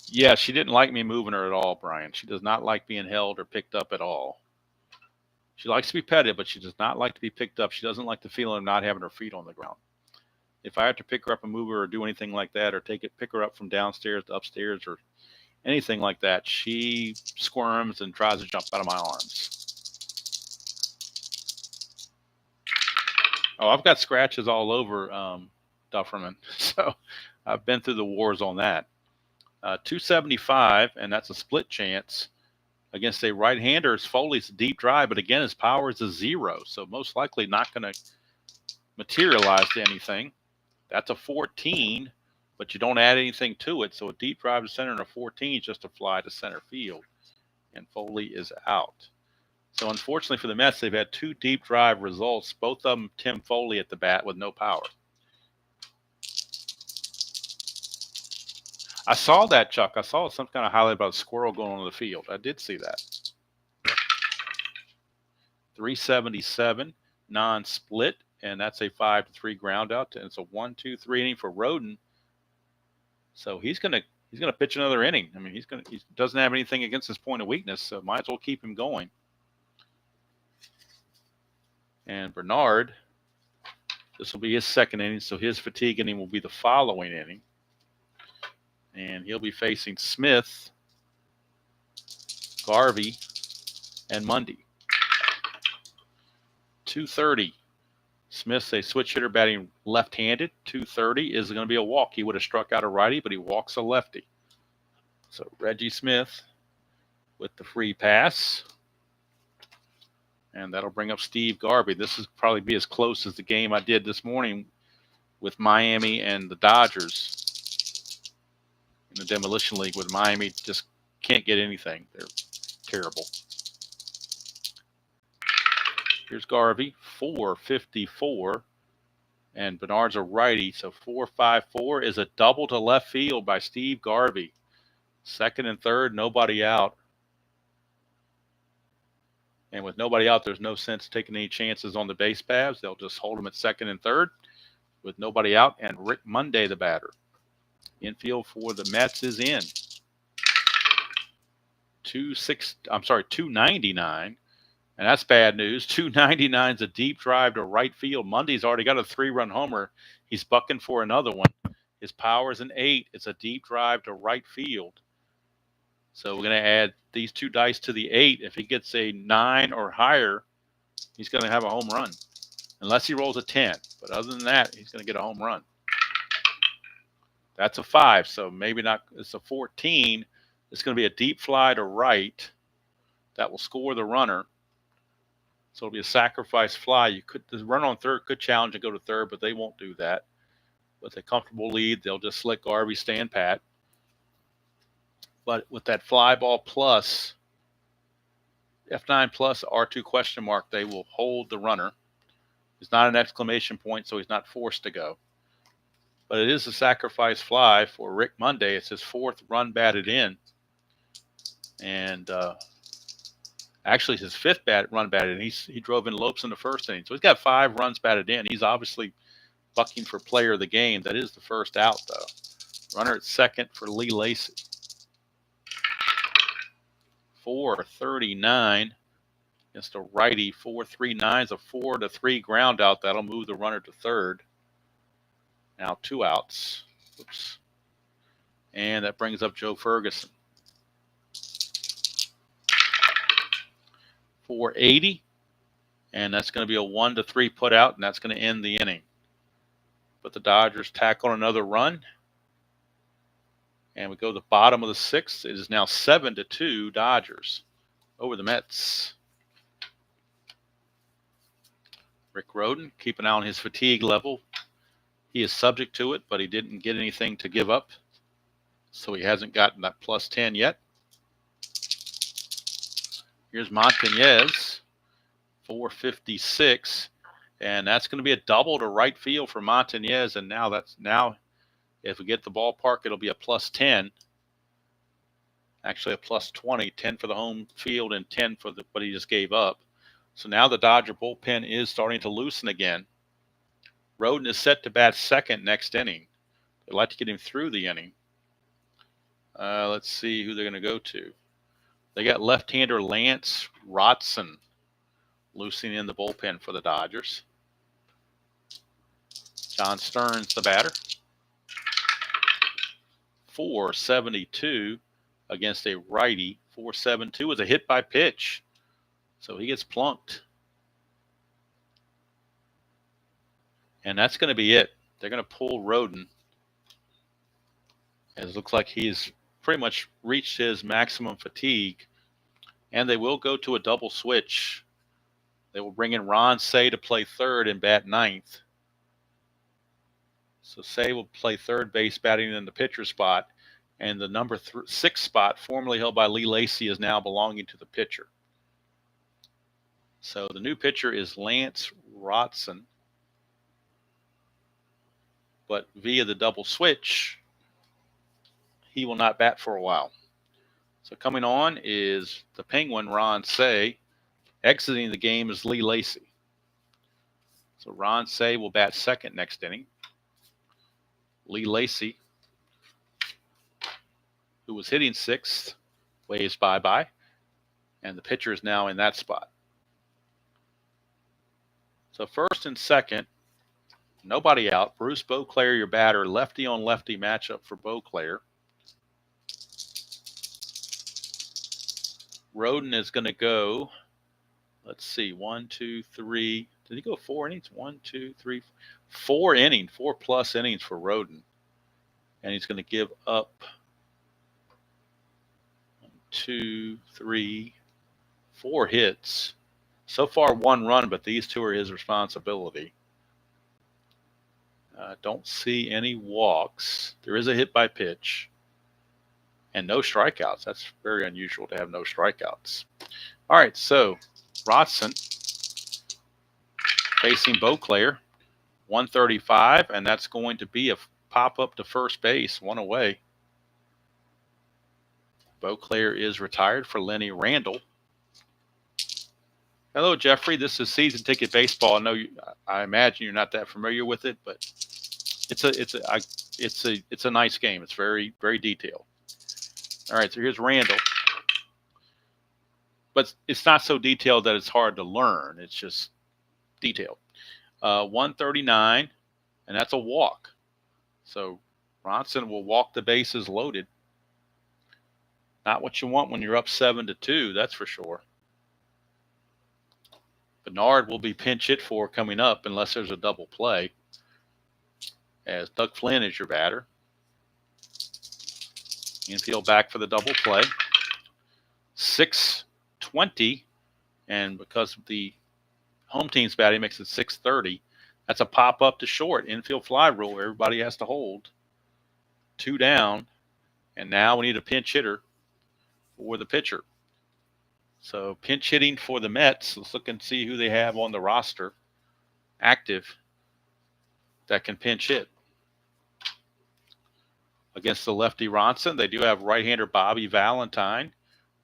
Yeah, she didn't like me moving her at all, Brian. She does not like being held or picked up at all. She likes to be petted, but she does not like to be picked up. She doesn't like the feeling of not having her feet on the ground. If I have to pick her up and move her or do anything like that or pick her up from downstairs to upstairs or anything like that, she squirms and tries to jump out of my arms. Oh, I've got scratches all over Dufferman, so I've been through the wars on that. 275, and that's a split chance against a right-hander. Foley's a deep drive, but again, his power is a 0, so most likely not going to materialize to anything. That's a 14, but you don't add anything to it, so a deep drive to center and a 14 is just a fly to center field, and Foley is out. So unfortunately for the Mets, they've had 2 deep drive results, both of them Tim Foley at the bat with no power. I saw that, Chuck. I saw some kind of highlight about a squirrel going on the field. I did see that. 377 non-split, and that's a 5-3 ground out, and it's a 1-2-3 inning for Roden. So he's gonna pitch another inning. I mean, he doesn't have anything against his point of weakness, so might as well keep him going. And Bernard, this will be his second inning, so his fatigue inning will be the following inning. And he'll be facing Smith, Garvey, and Mundy. 230. Smith's a switch hitter batting left-handed. 230 is going to be a walk. He would have struck out a righty, but he walks a lefty. So Reggie Smith with the free pass. And that'll bring up Steve Garvey. This is probably be as close as the game I did this morning with Miami and the Dodgers in the Demolition League, with Miami just can't get anything. They're terrible. Here's Garvey, 454, and Bernard's a righty, so 454 is a double to left field by Steve Garvey. Second and third, nobody out. And with nobody out, there's no sense taking any chances on the base paths. They'll just hold them at second and third with nobody out, and Rick Monday, the batter. Infield for the Mets is in. 299. And that's bad news. 299 is a deep drive to right field. Mundy's already got a 3-run homer. He's bucking for another one. His power is an 8. It's a deep drive to right field. So we're going to add these 2 dice to the 8. If he gets a 9 or higher, he's going to have a home run. Unless he rolls a 10. But other than that, he's going to get a home run. That's a 5. So maybe not. It's a 14. It's going to be a deep fly to right that will score the runner. So it'll be a sacrifice fly. The runner on third could challenge and go to third, but they won't do that. With a comfortable lead, they'll just let Garvey stand pat. But with that fly ball plus, F9 plus R2 question mark, they will hold the runner. It's not an exclamation point, so he's not forced to go. But it is a sacrifice fly for Rick Monday. It's his 4th run batted in. And actually, his 5th run batted in. He drove in Lopes in the first inning. So he's got 5 runs batted in. He's obviously bucking for player of the game. That is the first out, though. Runner at second for Lee Lacy. 439 against a righty. 439 is a 4-3 ground out. That'll move the runner to third. Now 2 outs. Oops. And that brings up Joe Ferguson. 480, and that's going to be a 1-3 put out, and that's going to end the inning. But the Dodgers tack on another run, and we go to the bottom of the 6th. It is now 7-2 Dodgers over the Mets. Rick Roden, keep an eye on his fatigue level. He is subject to it, but he didn't get anything to give up, so he hasn't gotten that plus 10 yet. Here's Montañez, 456, and that's going to be a double to right field for Montañez. And now, if we get the ballpark, it'll be a plus 10. Actually, a plus 20, 10 for the home field and 10 for what he just gave up. So now the Dodger bullpen is starting to loosen again. Roden is set to bat second next inning. They'd like to get him through the inning. Let's see who they're going to go to. They got left-hander Lance Rotson loosening in the bullpen for the Dodgers. John Stearns, the batter. 472 against a righty. 472 is a hit by pitch. So he gets plunked. And that's going to be it. They're going to pull Roden. It looks like he's pretty much reached his maximum fatigue, and they will go to a double switch. They will bring in Ron Say to play third and bat ninth. So Say will play third base, batting in the pitcher spot, and the number 6 spot, formerly held by Lee Lacy, is now belonging to the pitcher. So the new pitcher is Lance Rotson, but via the double switch, he will not bat for a while. So coming on is the Penguin, Ron Say. Exiting the game is Lee Lacy. So Ron Say will bat second next inning. Lee Lacy, who was hitting sixth, waves bye-bye, and the pitcher is now in that spot. So first and second, nobody out. Bruce Beauclair, your batter, lefty on lefty matchup for Beauclair. Roden is going to go, let's see, 1, 2, 3. Did he go 4 innings? 1, 2, 3, 4 innings, 4+ innings for Roden. And he's going to give up 1, 2, 3, 4 hits. So far, 1 run, but these 2 are his responsibility. Don't see any walks. There is a hit by pitch. And no strikeouts. That's very unusual to have no strikeouts. All right, so Rodson facing Beauclair, 135, and that's going to be a pop-up to first base, 1 away. Beauclair is retired for Lenny Randall. Hello, Jeffrey. This is Season Ticket Baseball. I imagine you're not that familiar with it, but it's a nice game. It's very, very detailed. All right, so here's Randall. But it's not so detailed that it's hard to learn. It's just detailed. 139, and that's a walk. So Ronson will walk the bases loaded. Not what you want when you're up 7-2, that's for sure. Bernard will be pinch hit for coming up unless there's a double play, as Doug Flynn is your batter. Infield back for the double play. 6:20, and because of the home team's batting makes it 6:30. That's a pop up to short. Infield fly rule. Everybody has to hold. 2 down, and now we need a pinch hitter for the pitcher. So pinch hitting for the Mets. Let's look and see who they have on the roster active that can pinch hit. Against the lefty Ronson, they do have right-hander Bobby Valentine,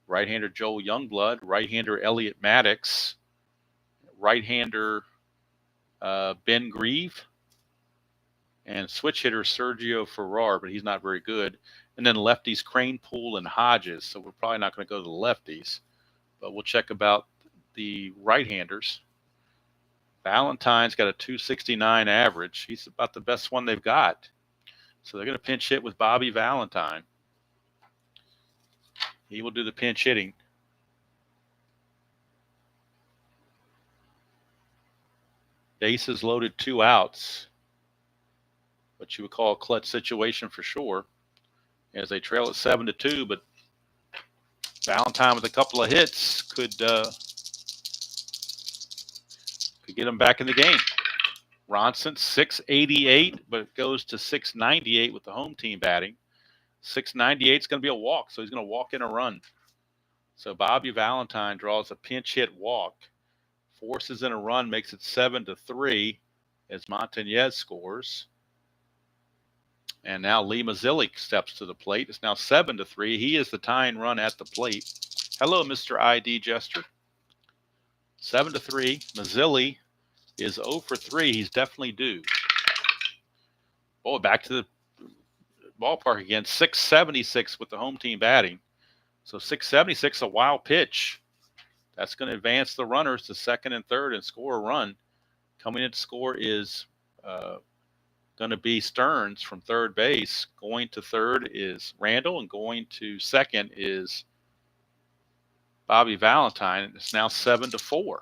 right-hander Joel Youngblood, right-hander Elliot Maddox, right-hander Ben Grieve, and switch hitter Sergio Ferrar, but he's not very good. And then lefties Cranepool and Hodges, so we're probably not going to go to the lefties, but we'll check about the right-handers. Valentine's got a 269 average. He's about the best one they've got. So they're going to pinch hit with Bobby Valentine. He will do the pinch hitting. Bases loaded, 2 outs. What you would call a clutch situation for sure, as they trail at 7-2. But Valentine with a couple of hits could get them back in the game. Ronson, 688, but it goes to 698 with the home team batting. 698 is going to be a walk, so he's going to walk in a run. So Bobby Valentine draws a pinch hit walk, forces in a run, makes it 7-3 as Montañez scores. And now Lee Mazzilli steps to the plate. It's now 7-3. He is the tying run at the plate. Hello, Mr. ID Jester. 7-3. Mazzilli is 0 for 3. He's definitely due. Oh, back to the ballpark again. 676 with the home team batting. So 676, a wild pitch. That's going to advance the runners to second and third and score a run. Coming in to score is going to be Stearns from third base. Going to third is Randall, and going to second is Bobby Valentine. It's now 7-4.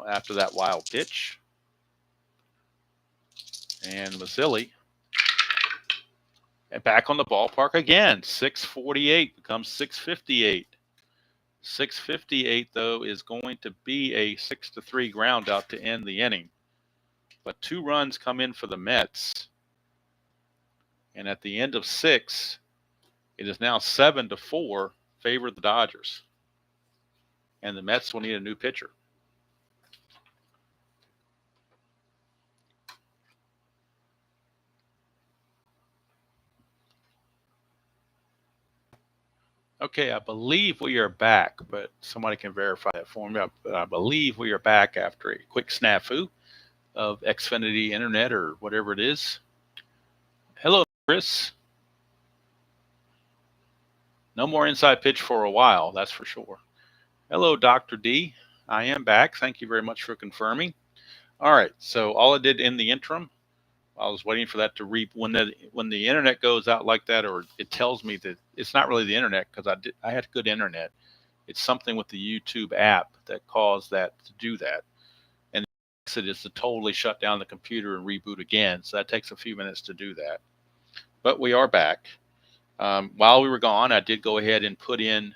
After that wild pitch. And Mazzilli. And back on the ballpark again. 648 becomes 658. 658, though, is going to be a 6-3 ground out to end the inning. But 2 runs come in for the Mets. And at the end of 6, it is now 7-4, favor the Dodgers. And the Mets will need a new pitcher. Okay, I believe we are back, but somebody can verify that for me. I believe we are back after a quick snafu of Xfinity Internet or whatever it is. Hello, Chris. No more inside pitch for a while, that's for sure. Hello, Dr. D. I am back. Thank you very much for confirming. All right, so all I did in the interim, I was waiting for that to when the internet goes out like that, or it tells me that it's not really the internet because I had good internet. It's something with the YouTube app that caused that to do that. And the exit is to totally shut down the computer and reboot again. So that takes a few minutes to do that. But we are back. While we were gone, I did go ahead and put in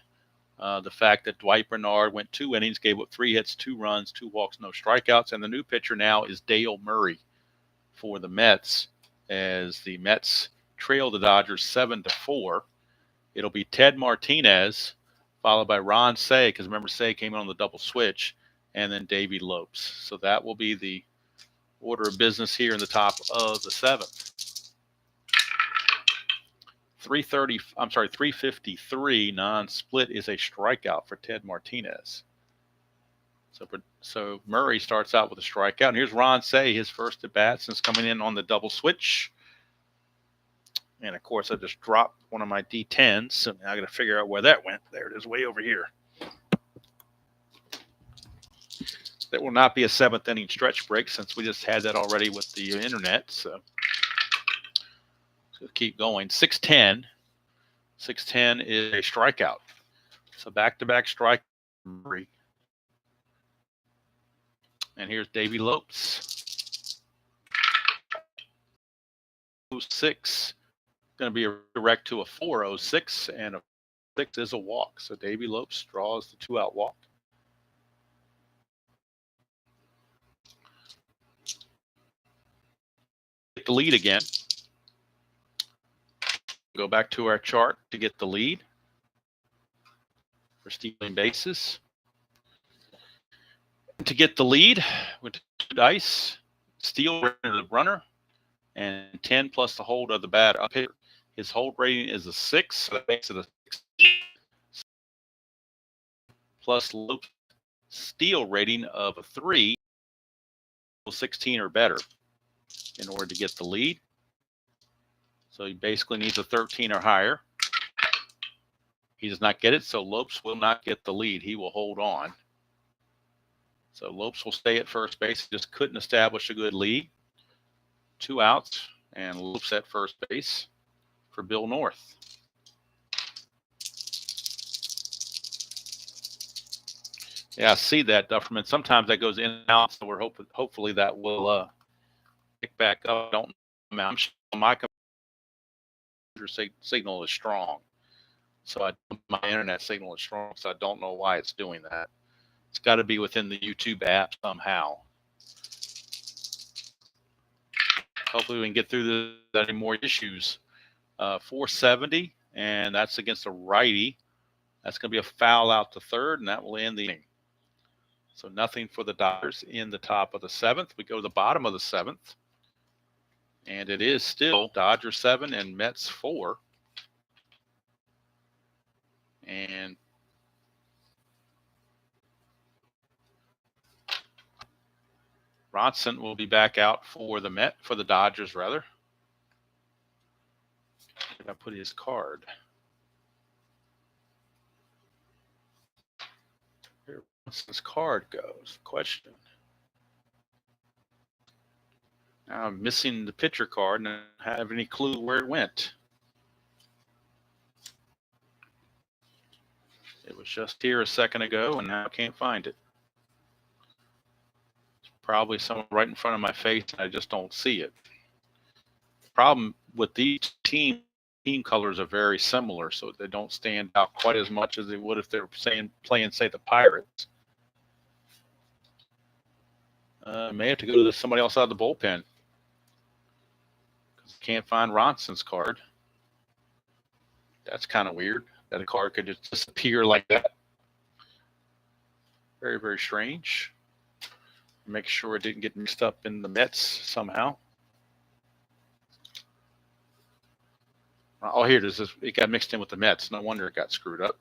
the fact that Dwight Bernard went 2 innings, gave up 3 hits, 2 runs, 2 walks, no strikeouts. And the new pitcher now is Dale Murray for the Mets, as the Mets trail the Dodgers 7-4. It'll be Ted Martinez, followed by Ron Cey, because remember Cey came in on the double switch, and then Davey Lopes. So that will be the order of business here in the top of the 7th. 353 non-split is a strikeout for Ted Martinez. So Murray starts out with a strikeout. And here's Ron Cey, his first at bat since coming in on the double switch. And of course, I just dropped one of my D10s, so now I got to figure out where that went. There it is, way over here. That will not be a 7th inning stretch break since we just had that already with the internet. So keep going. 6-10. 6-10 is a strikeout. So back-to-back strike. And here's Davey Lopes. 6. Going to be a direct to a 4.06, and a 6 is a walk. So Davey Lopes draws the 2-out walk. Get the lead again. Go back to our chart to get the lead for stealing bases. To get the lead with 2 dice, steal the runner, and 10 plus the hold of the batter up hitter. His hold rating is a 6, so that makes it a 16. Plus Lopes' steal rating of a 3, 16 or better in order to get the lead. So he basically needs a 13 or higher. He does not get it, so Lopes will not get the lead. He will hold on. So Lopes will stay at first base. He just couldn't establish a good lead. 2 outs, and Lopes at first base for Bill North. Yeah, I see that, Dufferman. Sometimes that goes in and out, so we're hopefully that will pick back up. I don't know. I'm sure my computer signal is strong, so my internet signal is strong, so I don't know why it's doing that. It's got to be within the YouTube app somehow. Hopefully we can get through any more issues. 470, and that's against a righty. That's going to be a foul out to third, and that will end the inning. So nothing for the Dodgers in the top of the 7th. We go to the bottom of the 7th, and it is still Dodgers 7 and Mets 4. And Ronson will be back out for the Dodgers rather. Did I put his card? Where Ronson's card goes? Question. Now I'm missing the pitcher card and I don't have any clue where it went. It was just here a second ago and now I can't find it. It's probably somewhere right in front of my face and I just don't see it. The problem with these team colors are very similar, so they don't stand out quite as much as they would if they were playing, say, the Pirates. May have to go to somebody else out of the bullpen because I can't find Ronson's card. That's kind of weird that a card could just disappear like that. Very, very strange. Make sure it didn't get mixed up in the Mets somehow. Oh, here it is. It got mixed in with the Mets. No wonder it got screwed up.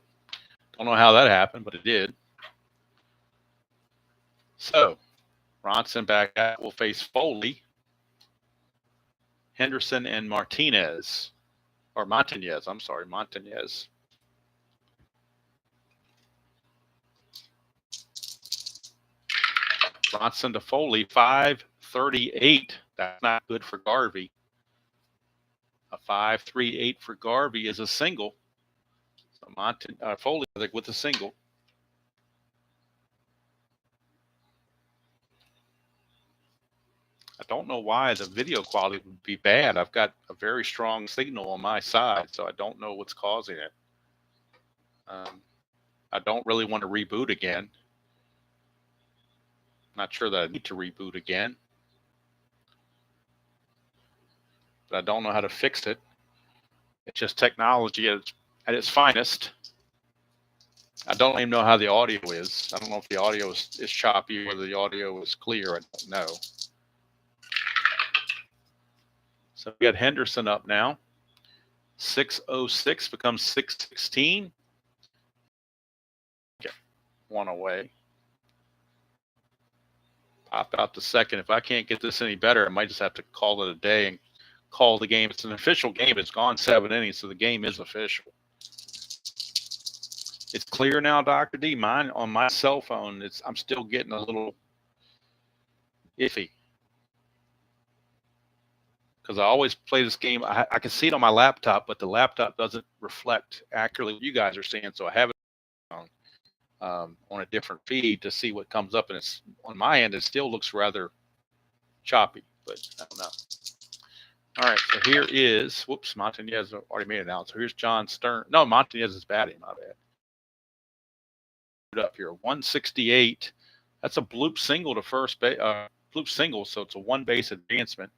Don't know how that happened, but it did. So Ronson back out will face Foley, Henderson, and Martinez. Or Montañez. I'm sorry, Montañez. Ronson to Foley, 538. That's not good for Garvey. A 538 for Garvey is a single. So Foley with a single. I don't know why the video quality would be bad. I've got a very strong signal on my side, so I don't know what's causing it. I don't really want to reboot again. Not sure that I need to reboot again, but I don't know how to fix it. It's just technology at its finest. I don't even know how the audio is. I don't know if the audio is choppy or whether the audio is clear. I don't know. So we got Henderson up now. 606 becomes 616. Okay, one away. Pop out the second. If I can't get this any better, I might just have to call it a day and call the game. It's an official game. It's gone 7 innings, so the game is official. It's clear now, Dr. D. Mine on my cell phone, I'm still getting a little iffy. Because I always play this game. I can see it on my laptop, but the laptop doesn't reflect accurately what you guys are seeing. So I have it on a different feed to see what comes up. And it's on my end, it still looks rather choppy, but I don't know. All right, so here is, whoops, Montañez already made it out. So here's John Stern. No, Montañez is batting, my bad. Up here, 168. That's a bloop single to first base. Bloop single, so it's a 1 base advancement.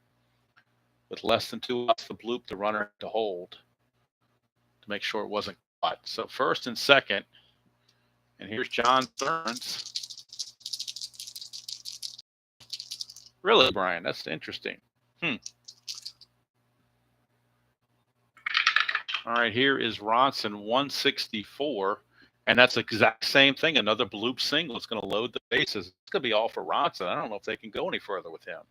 With less than 2 outs, the bloop, the runner to hold to make sure it wasn't caught. So first and second, and here's John Stearns. Really, Brian? That's interesting. All right, here is Ronson, 164, and that's the exact same thing. Another bloop single. It's going to load the bases. It's going to be all for Ronson. I don't know if they can go any further with him.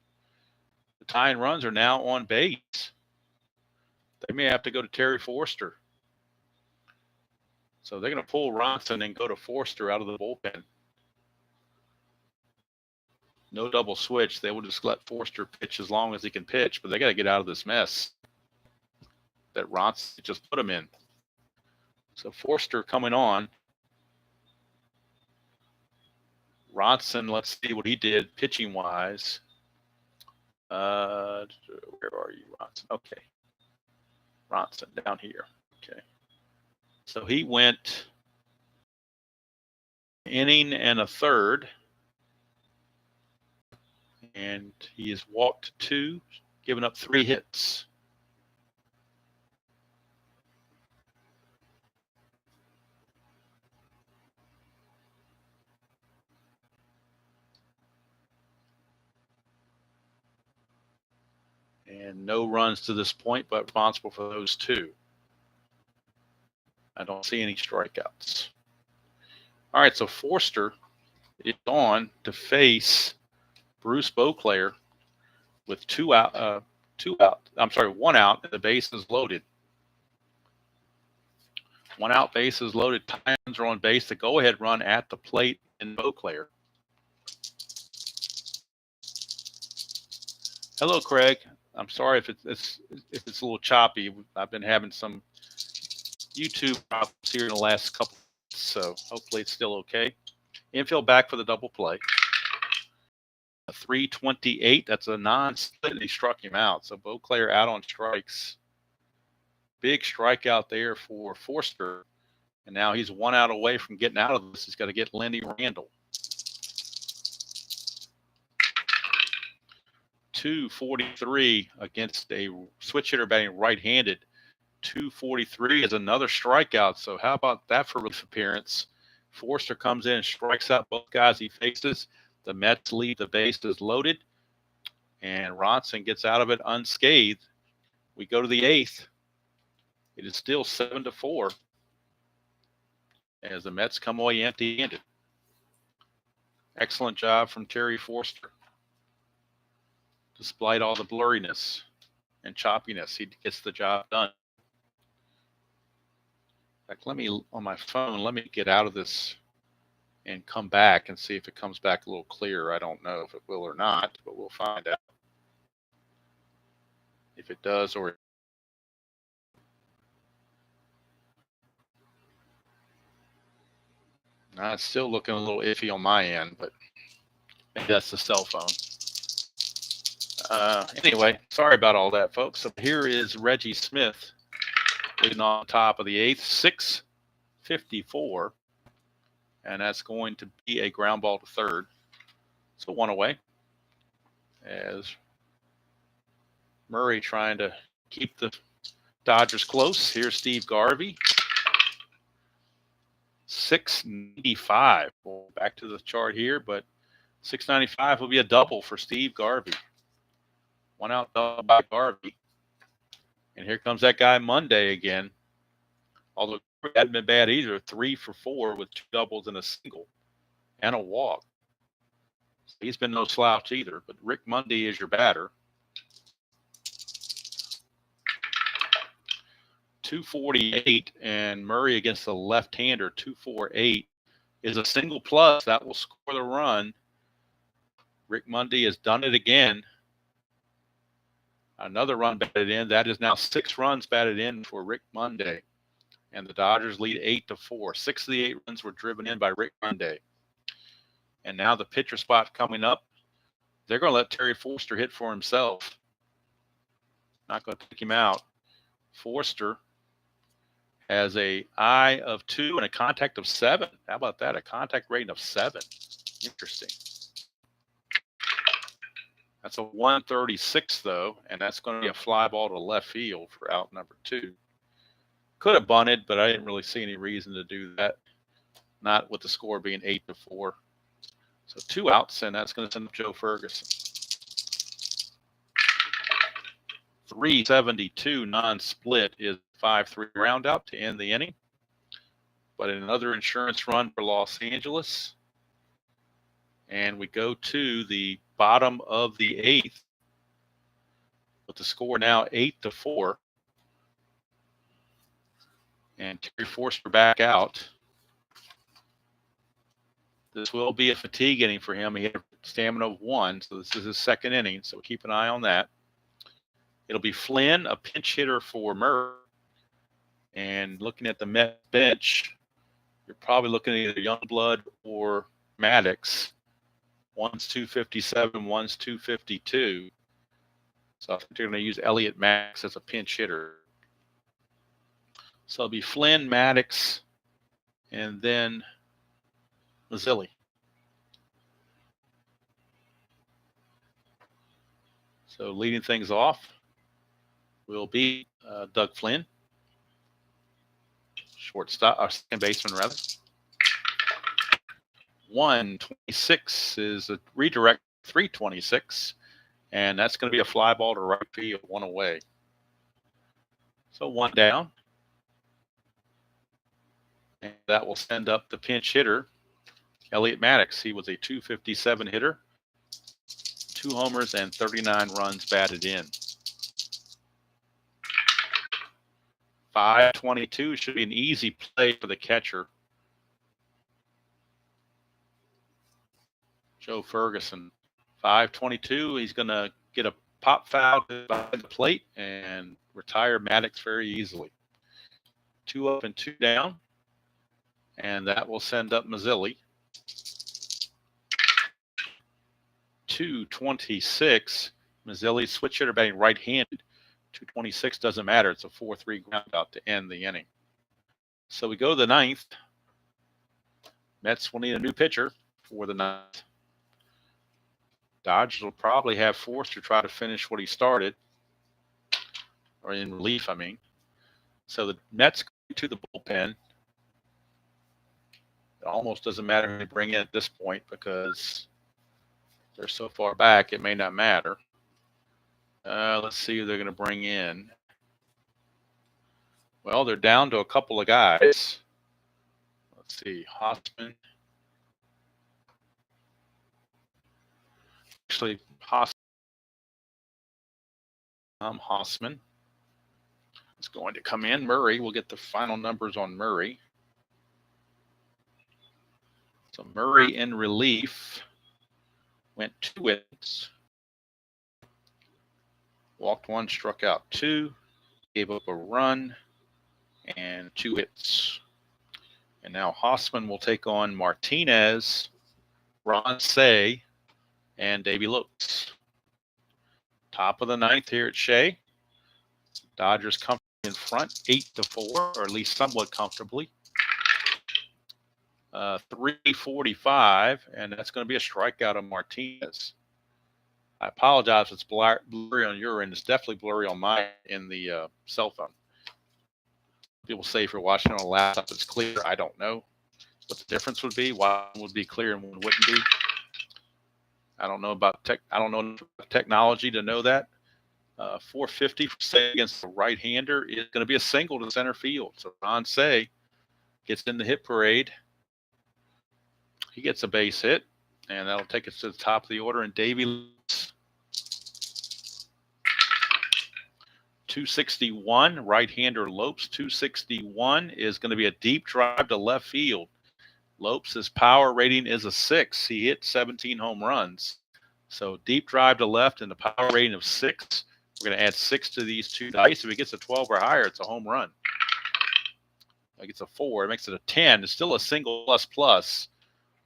The tying runs are now on base. They may have to go to Terry Forster. So they're going to pull Ronson and go to Forster out of the bullpen. No double switch. They will just let Forster pitch as long as he can pitch, but they got to get out of this mess that Ronson just put him in. So Forster coming on. Ronson, let's see what he did pitching-wise. Where are you, Ronson? Okay. Ronson down here. Okay. So he went inning and a third. And he has walked 2, given up 3 hits. And no runs to this point, but responsible for those 2. I don't see any strikeouts. All right, so Forster is on to face Bruce Beauclair with 1 out, and the base is loaded. 1 out, base is loaded. Tynes are on base. The go-ahead run at the plate in Beauclair. Hello, Craig. I'm sorry if it's a little choppy. I've been having some YouTube problems here in the last couple of months, so hopefully it's still okay. Infield back for the double play. A 328. That's a non-split, and he struck him out. So Beauclair out on strikes. Big strikeout there for Forster. And now he's 1 out away from getting out of this. He's got to get Lenny Randall. 243 against a switch hitter batting right-handed. 243 is another strikeout. So how about that for relief appearance? Forster comes in and strikes out both guys he faces. The Mets leave the bases loaded, and Ronson gets out of it unscathed. We go to the 8th. It is still 7-4 as the Mets come away empty-handed. Excellent job from Terry Forster. Despite all the blurriness and choppiness, he gets the job done. In fact, on my phone, let me get out of this and come back and see if it comes back a little clearer. I don't know if it will or not, but we'll find out if it does or it's still looking a little iffy on my end, but maybe that's the cell phone. Anyway, sorry about all that, folks. So here is Reggie Smith leading on top of the eighth, 6:54, and that's going to be a ground ball to third. So one away as Murray trying to keep the Dodgers close. Here's Steve Garvey. 695. Well, back to the chart here, but 695 will be a double for Steve Garvey. One out double by Garvey. And here comes that guy Monday again. Although he hadn't been bad either. 3 for 4 with 2 doubles and a single and a walk. So he's been no slouch either. But Rick Monday is your batter. 248, and Murray against the left-hander, 248 is a single plus. That will score the run. Rick Monday has done it again. Another run batted in. That is now 6 runs batted in for Rick Monday. And the Dodgers lead 8-4. 6 of the 8 runs were driven in by Rick Monday. And now the pitcher spot coming up. They're going to let Terry Forster hit for himself. Not going to take him out. Forster has a eye of 2 and a contact of 7. How about that? A contact rating of 7. Interesting. That's a 136, though, and that's going to be a fly ball to left field for out number 2. Could have bunted, but I didn't really see any reason to do that. Not with the score being 8-4. So 2 outs, and that's going to send up Joe Ferguson. 372 non-split is 5-3 round out to end the inning. But another insurance run for Los Angeles. And we go to the bottom of the 8th. With the score now 8-4. And Terry Forster back out. This will be a fatigue inning for him. He had a stamina of 1, so this is his second inning. So keep an eye on that. It'll be Flynn, a pinch hitter for Murray. And looking at the Met bench, you're probably looking at either Youngblood or Maddox. One's 257, one's 252. So I think they're going to use Elliott Max as a pinch hitter. So it'll be Flynn, Maddox, and then Mazzilli. So leading things off will be Doug Flynn, shortstop, or second baseman rather. 126 is a redirect, 326, and that's going to be a fly ball to right field, 1 away. So 1 down. And that will send up the pinch hitter, Elliott Maddox. He was a 257 hitter, 2 homers, and 39 runs batted in. 522 should be an easy play for the catcher, Joe Ferguson. 522, he's going to get a pop foul by the plate and retire Maddox very easily. 2 up and 2 down. And that will send up Mazzilli. 226. Mazzilli, switch hitter, batting right-handed. 226 doesn't matter. It's a 4-3 ground out to end the inning. So we go to the 9th. Mets will need a new pitcher for the 9th. Dodgers will probably have Forster try to finish what he started. Or in relief, I mean. So the Mets go to the bullpen. It almost doesn't matter who they bring in at this point because they're so far back, it may not matter. Let's see who they're going to bring in. Well, they're down to a couple of guys. Let's see, Hossman. Actually, Hossman is going to come in. Murray, we'll get the final numbers on Murray. So Murray in relief went 2 innings, walked 1, struck out 2, gave up a run, and 2 hits. And now Hossman will take on Martinez, Ron Say, and Davey Lopes. Top of the 9th here at Shea. Dodgers comfortably in front, 8-4, or at least somewhat comfortably. 3:45, and that's going to be a strikeout of Martinez. I apologize if it's blurry on your end. It's definitely blurry on my in the cell phone. People say if you're watching on a laptop, it's clear. I don't know what the difference would be. Why one would be clear and one wouldn't be. I don't know about technology to know that. 450 for Say against the right-hander is going to be a single to center field. So Ron Say gets in the hit parade. He gets a base hit, and that'll take us to the top of the order. And Davey Lopes, 261, right-hander Lopes, 261 is going to be a deep drive to left field. Lopes' power rating is a 6. He hit 17 home runs. So deep drive to left and the power rating of 6. We're going to add 6 to these 2 dice. If it gets a 12 or higher, it's a home run. If it gets a 4, it makes it a 10. It's still a single plus.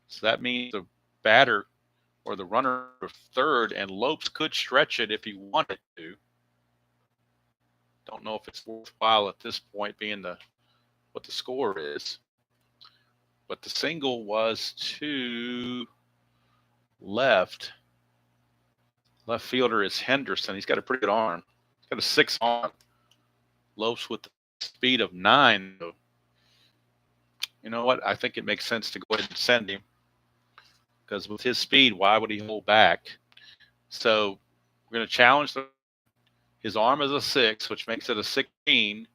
So that means the batter or the runner of third, and Lopes could stretch it if he wanted to. Don't know if it's worthwhile at this point, being what the score is. But the single was to left. Left fielder is Henderson. He's got a pretty good arm. He's got a 6 arm. Lopes with the speed of 9. You know what? I think it makes sense to go ahead and send him, because with his speed, why would he hold back? So we're going to challenge his arm is a 6, which makes it a 16.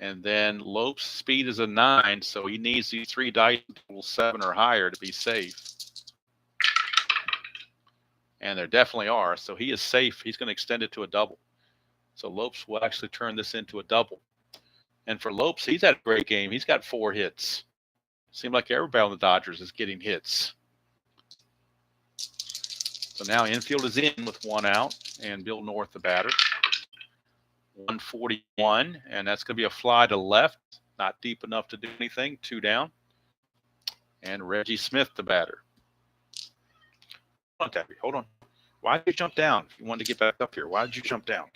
And then Lopes' speed is a 9, so he needs these 3 dice total 7 or higher to be safe. And there definitely are. So he is safe. He's going to extend it to a double. So Lopes will actually turn this into a double. And for Lopes, he's had a great game. He's got 4 hits. Seems like everybody on the Dodgers is getting hits. So now infield is in with 1 out, and Bill North, the batter. 141, and that's going to be a fly to left. Not deep enough to do anything. 2 down. And Reggie Smith, the batter. Hold on. Why did you jump down? If you wanted to get back up here, why did you jump down?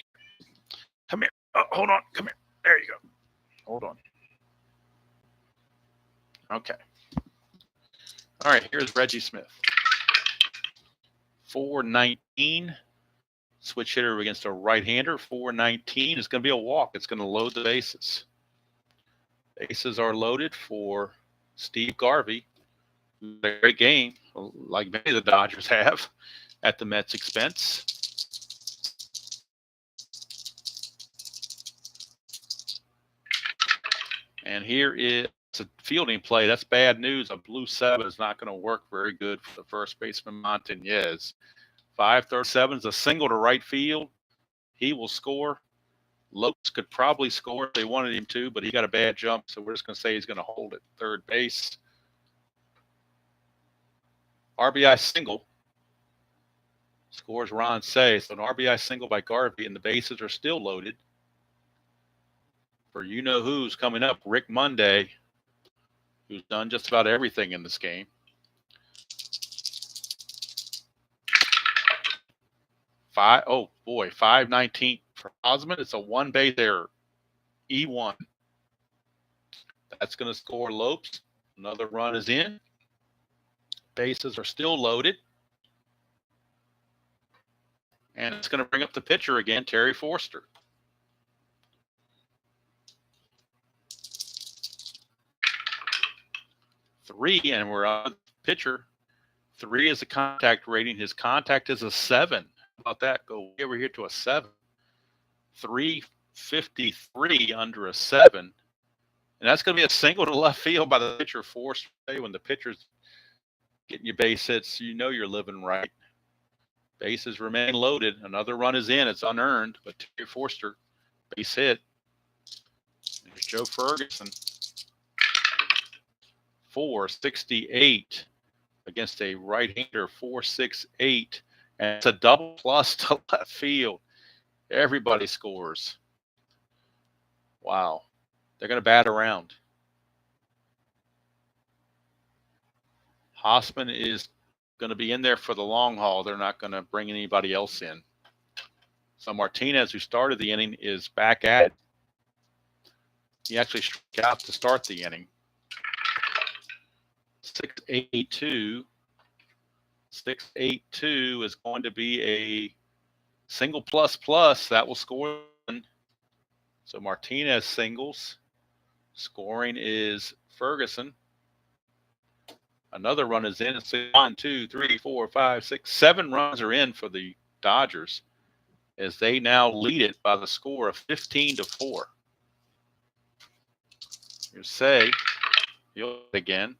Come here. Oh, hold on. Come here. There you go. Hold on. Okay. All right, here's Reggie Smith. 419. Switch hitter against a right-hander. 419 is going to be a walk. It's going to load the bases. Bases are loaded for Steve Garvey. A great game, like many of the Dodgers have, at the Mets' expense. And here is a fielding play. That's bad news. A blue 7 is not going to work very good for the first baseman, Montañez. 537 is a single to right field. He will score. Lopes could probably score if they wanted him to, but he got a bad jump, so we're just going to say he's going to hold at third base. RBI single. Scores Ron Say. So an RBI single by Garvey, and the bases are still loaded. For you-know-who's coming up, Rick Monday, who's done just about everything in this game. Oh boy, 519 for Osmond. It's a 1 base error. E1. That's going to score Lopes. Another run is in. Bases are still loaded. And it's going to bring up the pitcher again, Terry Forster. Three, and we're on the pitcher. 3 is the contact rating. His contact is a 7. How about that? Go over here to a 7. 3 53 under a 7. And that's going to be a single to left field by the pitcher, Forster. When the pitcher's getting you base hits, you know you're living right. Bases remain loaded. Another run is in. It's unearned, but Terry Forster, base hit. There's Joe Ferguson. 468 against a right-hander, 468. And it's a double plus to left field. Everybody scores. Wow. They're going to bat around. Hossman is going to be in there for the long haul. They're not going to bring anybody else in. So Martinez, who started the inning, is back at it. He actually struck out to start the inning. 682. 682 is going to be a single plus that will score. So Martinez singles. Scoring is Ferguson. Another run is in. It's 1, 2, 3, 4, 5, 6, 7 runs are in for the Dodgers as they now lead it by the score of 15-4. Here's Say. He'll again.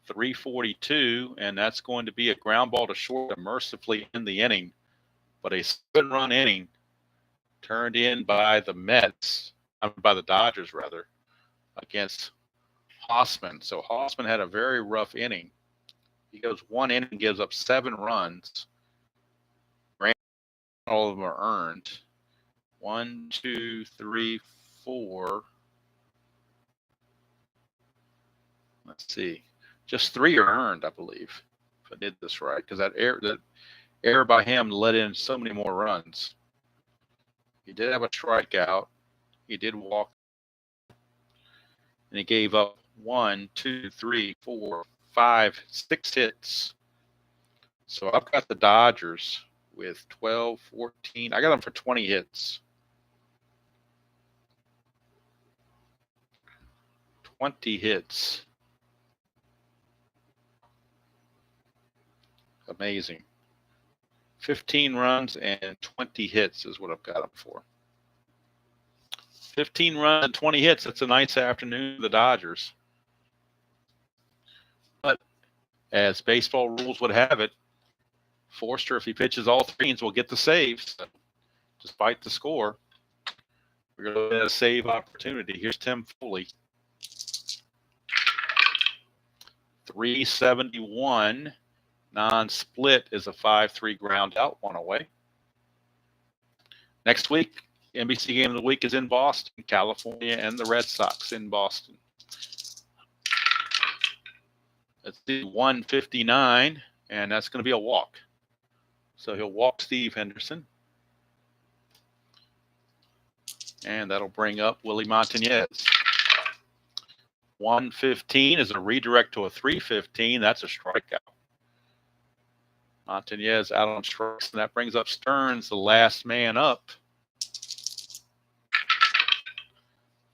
342, and that's going to be a ground ball to short to mercifully end the inning. But a 7-run inning turned in by the by the Dodgers, rather, against Hossman. So Hossman had a very rough inning. He goes 1 inning, gives up 7 runs. All of them are earned. 1, 2, 3, 4. Let's see. Just 3 are earned, I believe, if I did this right, because that error by him let in so many more runs. He did have a strikeout. He did walk. And he gave up 1, 2, 3, 4, 5, 6 hits. So I've got the Dodgers with 12, 14. I got them for 20 hits. 20 hits. Amazing. 15 runs and 20 hits is what I've got them for. 15 runs and 20 hits. That's a nice afternoon for the Dodgers. But as baseball rules would have it, Forster, if he pitches all 3 innings, will get the saves. So despite the score, we're going to get a save opportunity. Here's Tim Foley. 371. Non-split is a 5-3 ground out, 1 away. Next week, NBC game of the week is in Boston, California, and the Red Sox in Boston. Let's see, 159, and that's going to be a walk. So he'll walk Steve Henderson. And that'll bring up Willie Montañez. 115 is a redirect to a 315. That's a strikeout. Montañez out on strikes, and that brings up Stearns, the last man up.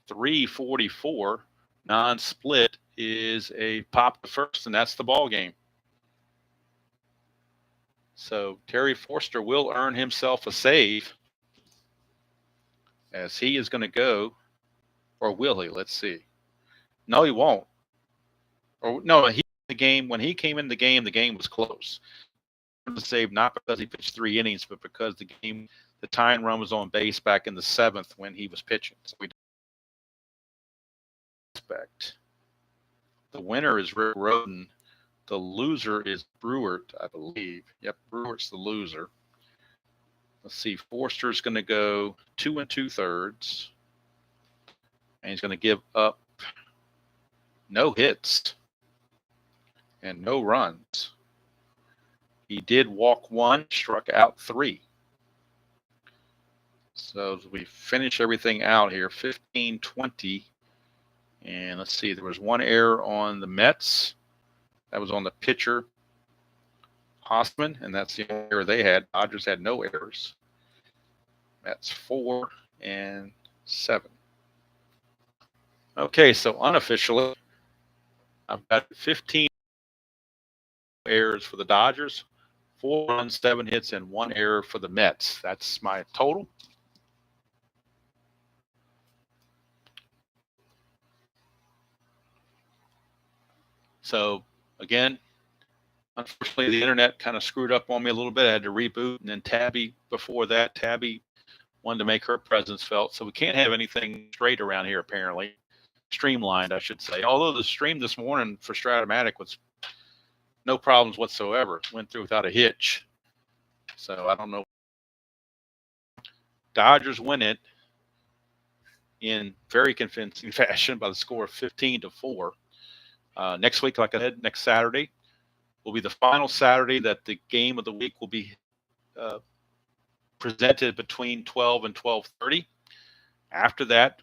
344. Non-split is a pop to first, and that's the ball game. So Terry Forster will earn himself a save as he is going to go, or will he? Let's see. No, he won't. Or no, when he came in the game was close. The save not because he pitched 3 innings, but because the tying run was on base back in the 7th when he was pitching. So we expect. The winner is Rick Roden. The loser is Bruhert, I believe. Yep, Bruhert's the loser. Let's see. Forster's going to go 2 2/3, and he's going to give up no hits and no runs. He did walk 1, struck out 3. So as we finish everything out here, 15-20. And let's see, there was 1 error on the Mets. That was on the pitcher, Hossman, and that's the only error they had. Dodgers had no errors. Mets 4 and 7. Okay, so unofficially, I've got 15 errors for the Dodgers, 4 runs, 7 hits, and 1 error for the Mets. That's my total. So again, unfortunately, the internet kind of screwed up on me a little bit. I had to reboot, and then Tabby wanted to make her presence felt. So we can't have anything straight around here, apparently. Streamlined, I should say. Although the stream this morning for Stratomatic was no problems whatsoever. Went through without a hitch. So I don't know. Dodgers win it in very convincing fashion by the score of 15-4. Next week, like I said, next Saturday will be the final Saturday that the game of the week will be presented between 12 and 12:30. After that,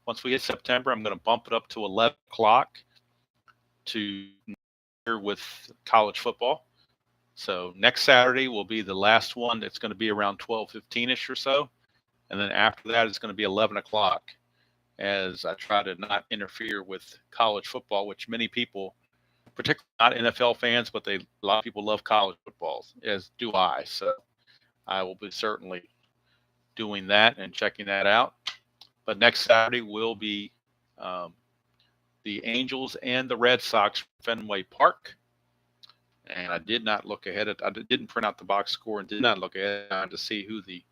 once we hit September, I'm going to bump it up to 11 o'clock to with college football. So next Saturday will be the last one. That's going to be around 12:15ish or so, and then after that, it's going to be 11 o'clock. As I try to not interfere with college football, which many people, particularly not NFL fans, but a lot of people love college football, as do I. So I will be certainly doing that and checking that out. But next Saturday will be the Angels and the Red Sox from Fenway Park. And I did not look ahead. I didn't print out the box score and did not look ahead to see who the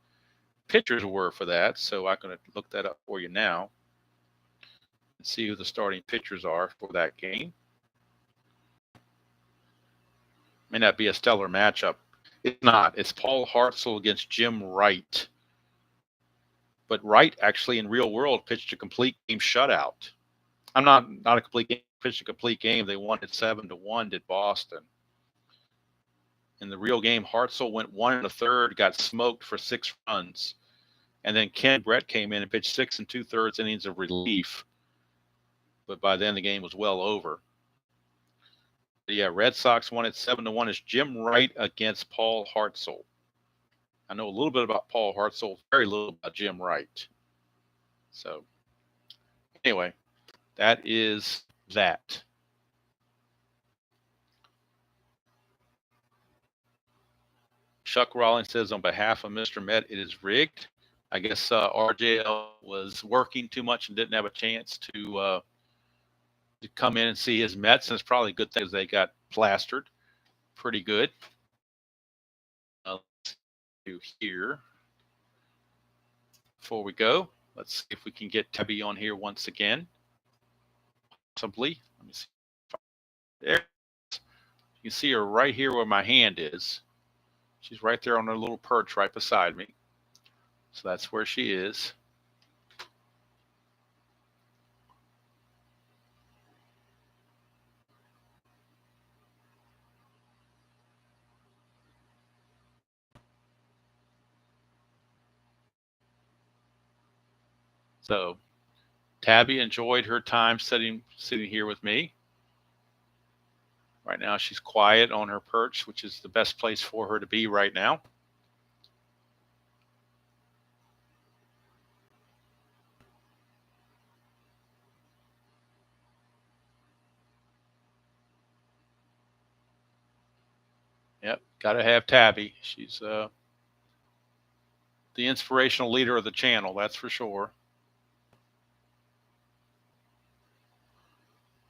pitchers were for that. So I'm going to look that up for you now and see who the starting pitchers are for that game. May not be a stellar matchup. It's not. It's Paul Hartzell against Jim Wright. But Wright actually in real world pitched a complete game shutout. I'm not a complete game, pitched a complete game. They won it 7-1, did Boston. In the real game, Hartzell went 1 1/3, got smoked for 6 runs. And then Ken Brett came in and pitched 6 2/3 innings of relief. But by then the game was well over. But yeah, Red Sox won it 7-1. It's Jim Wright against Paul Hartzell. I know a little bit about Paul Hartzell, very little about Jim Wright. So anyway, that is that. Chuck Rawlings says, on behalf of Mr. Met, it is rigged. I guess RJL was working too much and didn't have a chance to come in and see his Mets. And it's probably a good thing because they got plastered pretty good. Let's do here. Before we go, let's see if we can get Tabby on here once again. Possibly. Let me see. There. You can see her right here where my hand is. She's right there on her little perch right beside me. So that's where she is. So Tabby enjoyed her time sitting here with me. Right now she's quiet on her perch, which is the best place for her to be right now. Yep, got to have Tabby. She's the inspirational leader of the channel, that's for sure.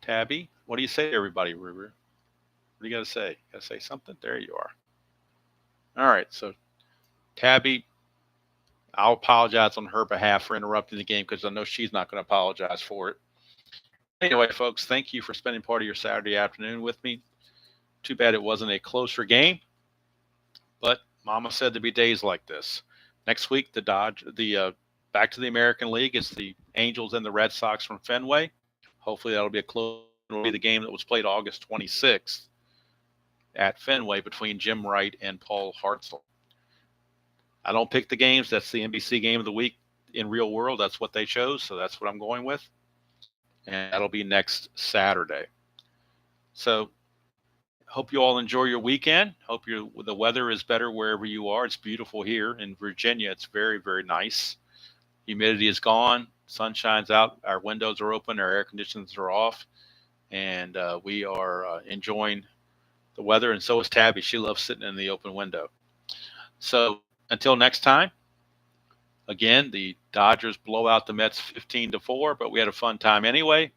Tabby, what do you say to everybody, Ruber? What do you got to say? Got to say something? There you are. All right, so Tabby, I'll apologize on her behalf for interrupting the game because I know she's not going to apologize for it. Anyway, folks, thank you for spending part of your Saturday afternoon with me. Too bad it wasn't a closer game, but Mama said there'd be days like this. Next week, back to the American League is the Angels and the Red Sox from Fenway. Hopefully that'll be it'll be the game that was played August 26th at Fenway between Jim Wright and Paul Hartzell. I don't pick the games. That's the NBC game of the week in real world. That's what they chose, so that's what I'm going with. And that'll be next Saturday. So hope you all enjoy your weekend. Hope the weather is better wherever you are. It's beautiful here in Virginia. It's very, very nice. Humidity is gone. Sun shines out. Our windows are open. Our air conditioners are off. And we are enjoying the weather. And so is Tabby. She loves sitting in the open window. So until next time, again, the Dodgers blow out the Mets 15-4, but we had a fun time anyway,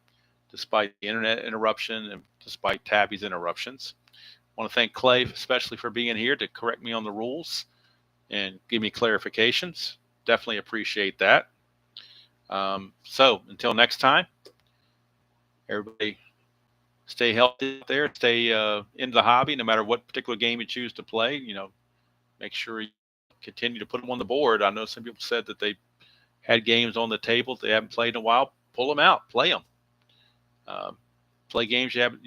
despite the internet interruption and despite Tabby's interruptions. I want to thank Clay especially for being here to correct me on the rules and give me clarifications. Definitely appreciate that. So until next time, everybody stay healthy out there, stay into the hobby, no matter what particular game you choose to play. Make sure you continue to put them on the board. I know some people said that they had games on the table they haven't played in a while. Pull them out, play them. Play games you haven't.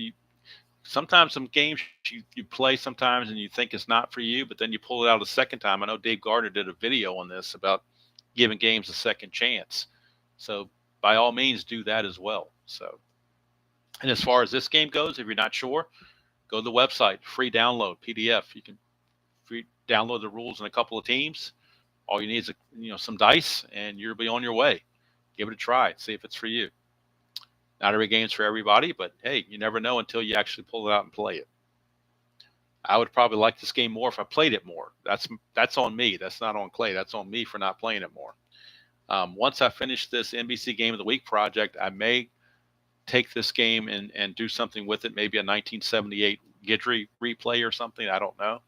Sometimes some games you play sometimes and you think it's not for you, but then you pull it out a second time. I know Dave Gardner did a video on this about giving games a second chance. So by all means, do that as well. So, and as far as this game goes, if you're not sure, go to the website, free download PDF. You can free download the rules in a couple of teams. All you need is some dice, and you'll be on your way. Give it a try. See if it's for you. Not every game's for everybody, but hey, you never know until you actually pull it out and play it. I would probably like this game more if I played it more. That's on me. That's not on Clay. That's on me for not playing it more. Once I finish this NBC Game of the Week project, I may take this game and do something with it, maybe a 1978 Guidry replay or something. I don't know.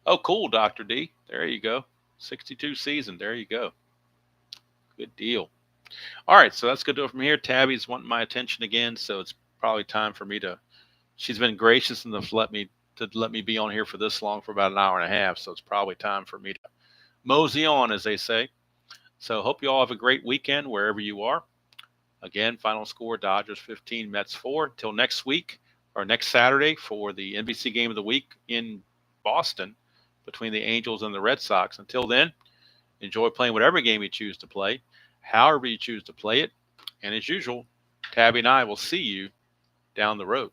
Oh, cool, Dr. D. There you go. 62 season. There you go. Good deal. All right, so that's good to go from here. Tabby's wanting my attention again, so it's probably time for me to. She's been gracious enough to let me be on here for this long, for about an hour and a half. So it's probably time for me to mosey on, as they say. So hope you all have a great weekend wherever you are. Again, final score: Dodgers 15, Mets 4. Till next week or next Saturday for the NBC Game of the Week in Boston between the Angels and the Red Sox. Until then, enjoy playing whatever game you choose to play, however you choose to play it. And as usual, Tabby and I will see you down the road.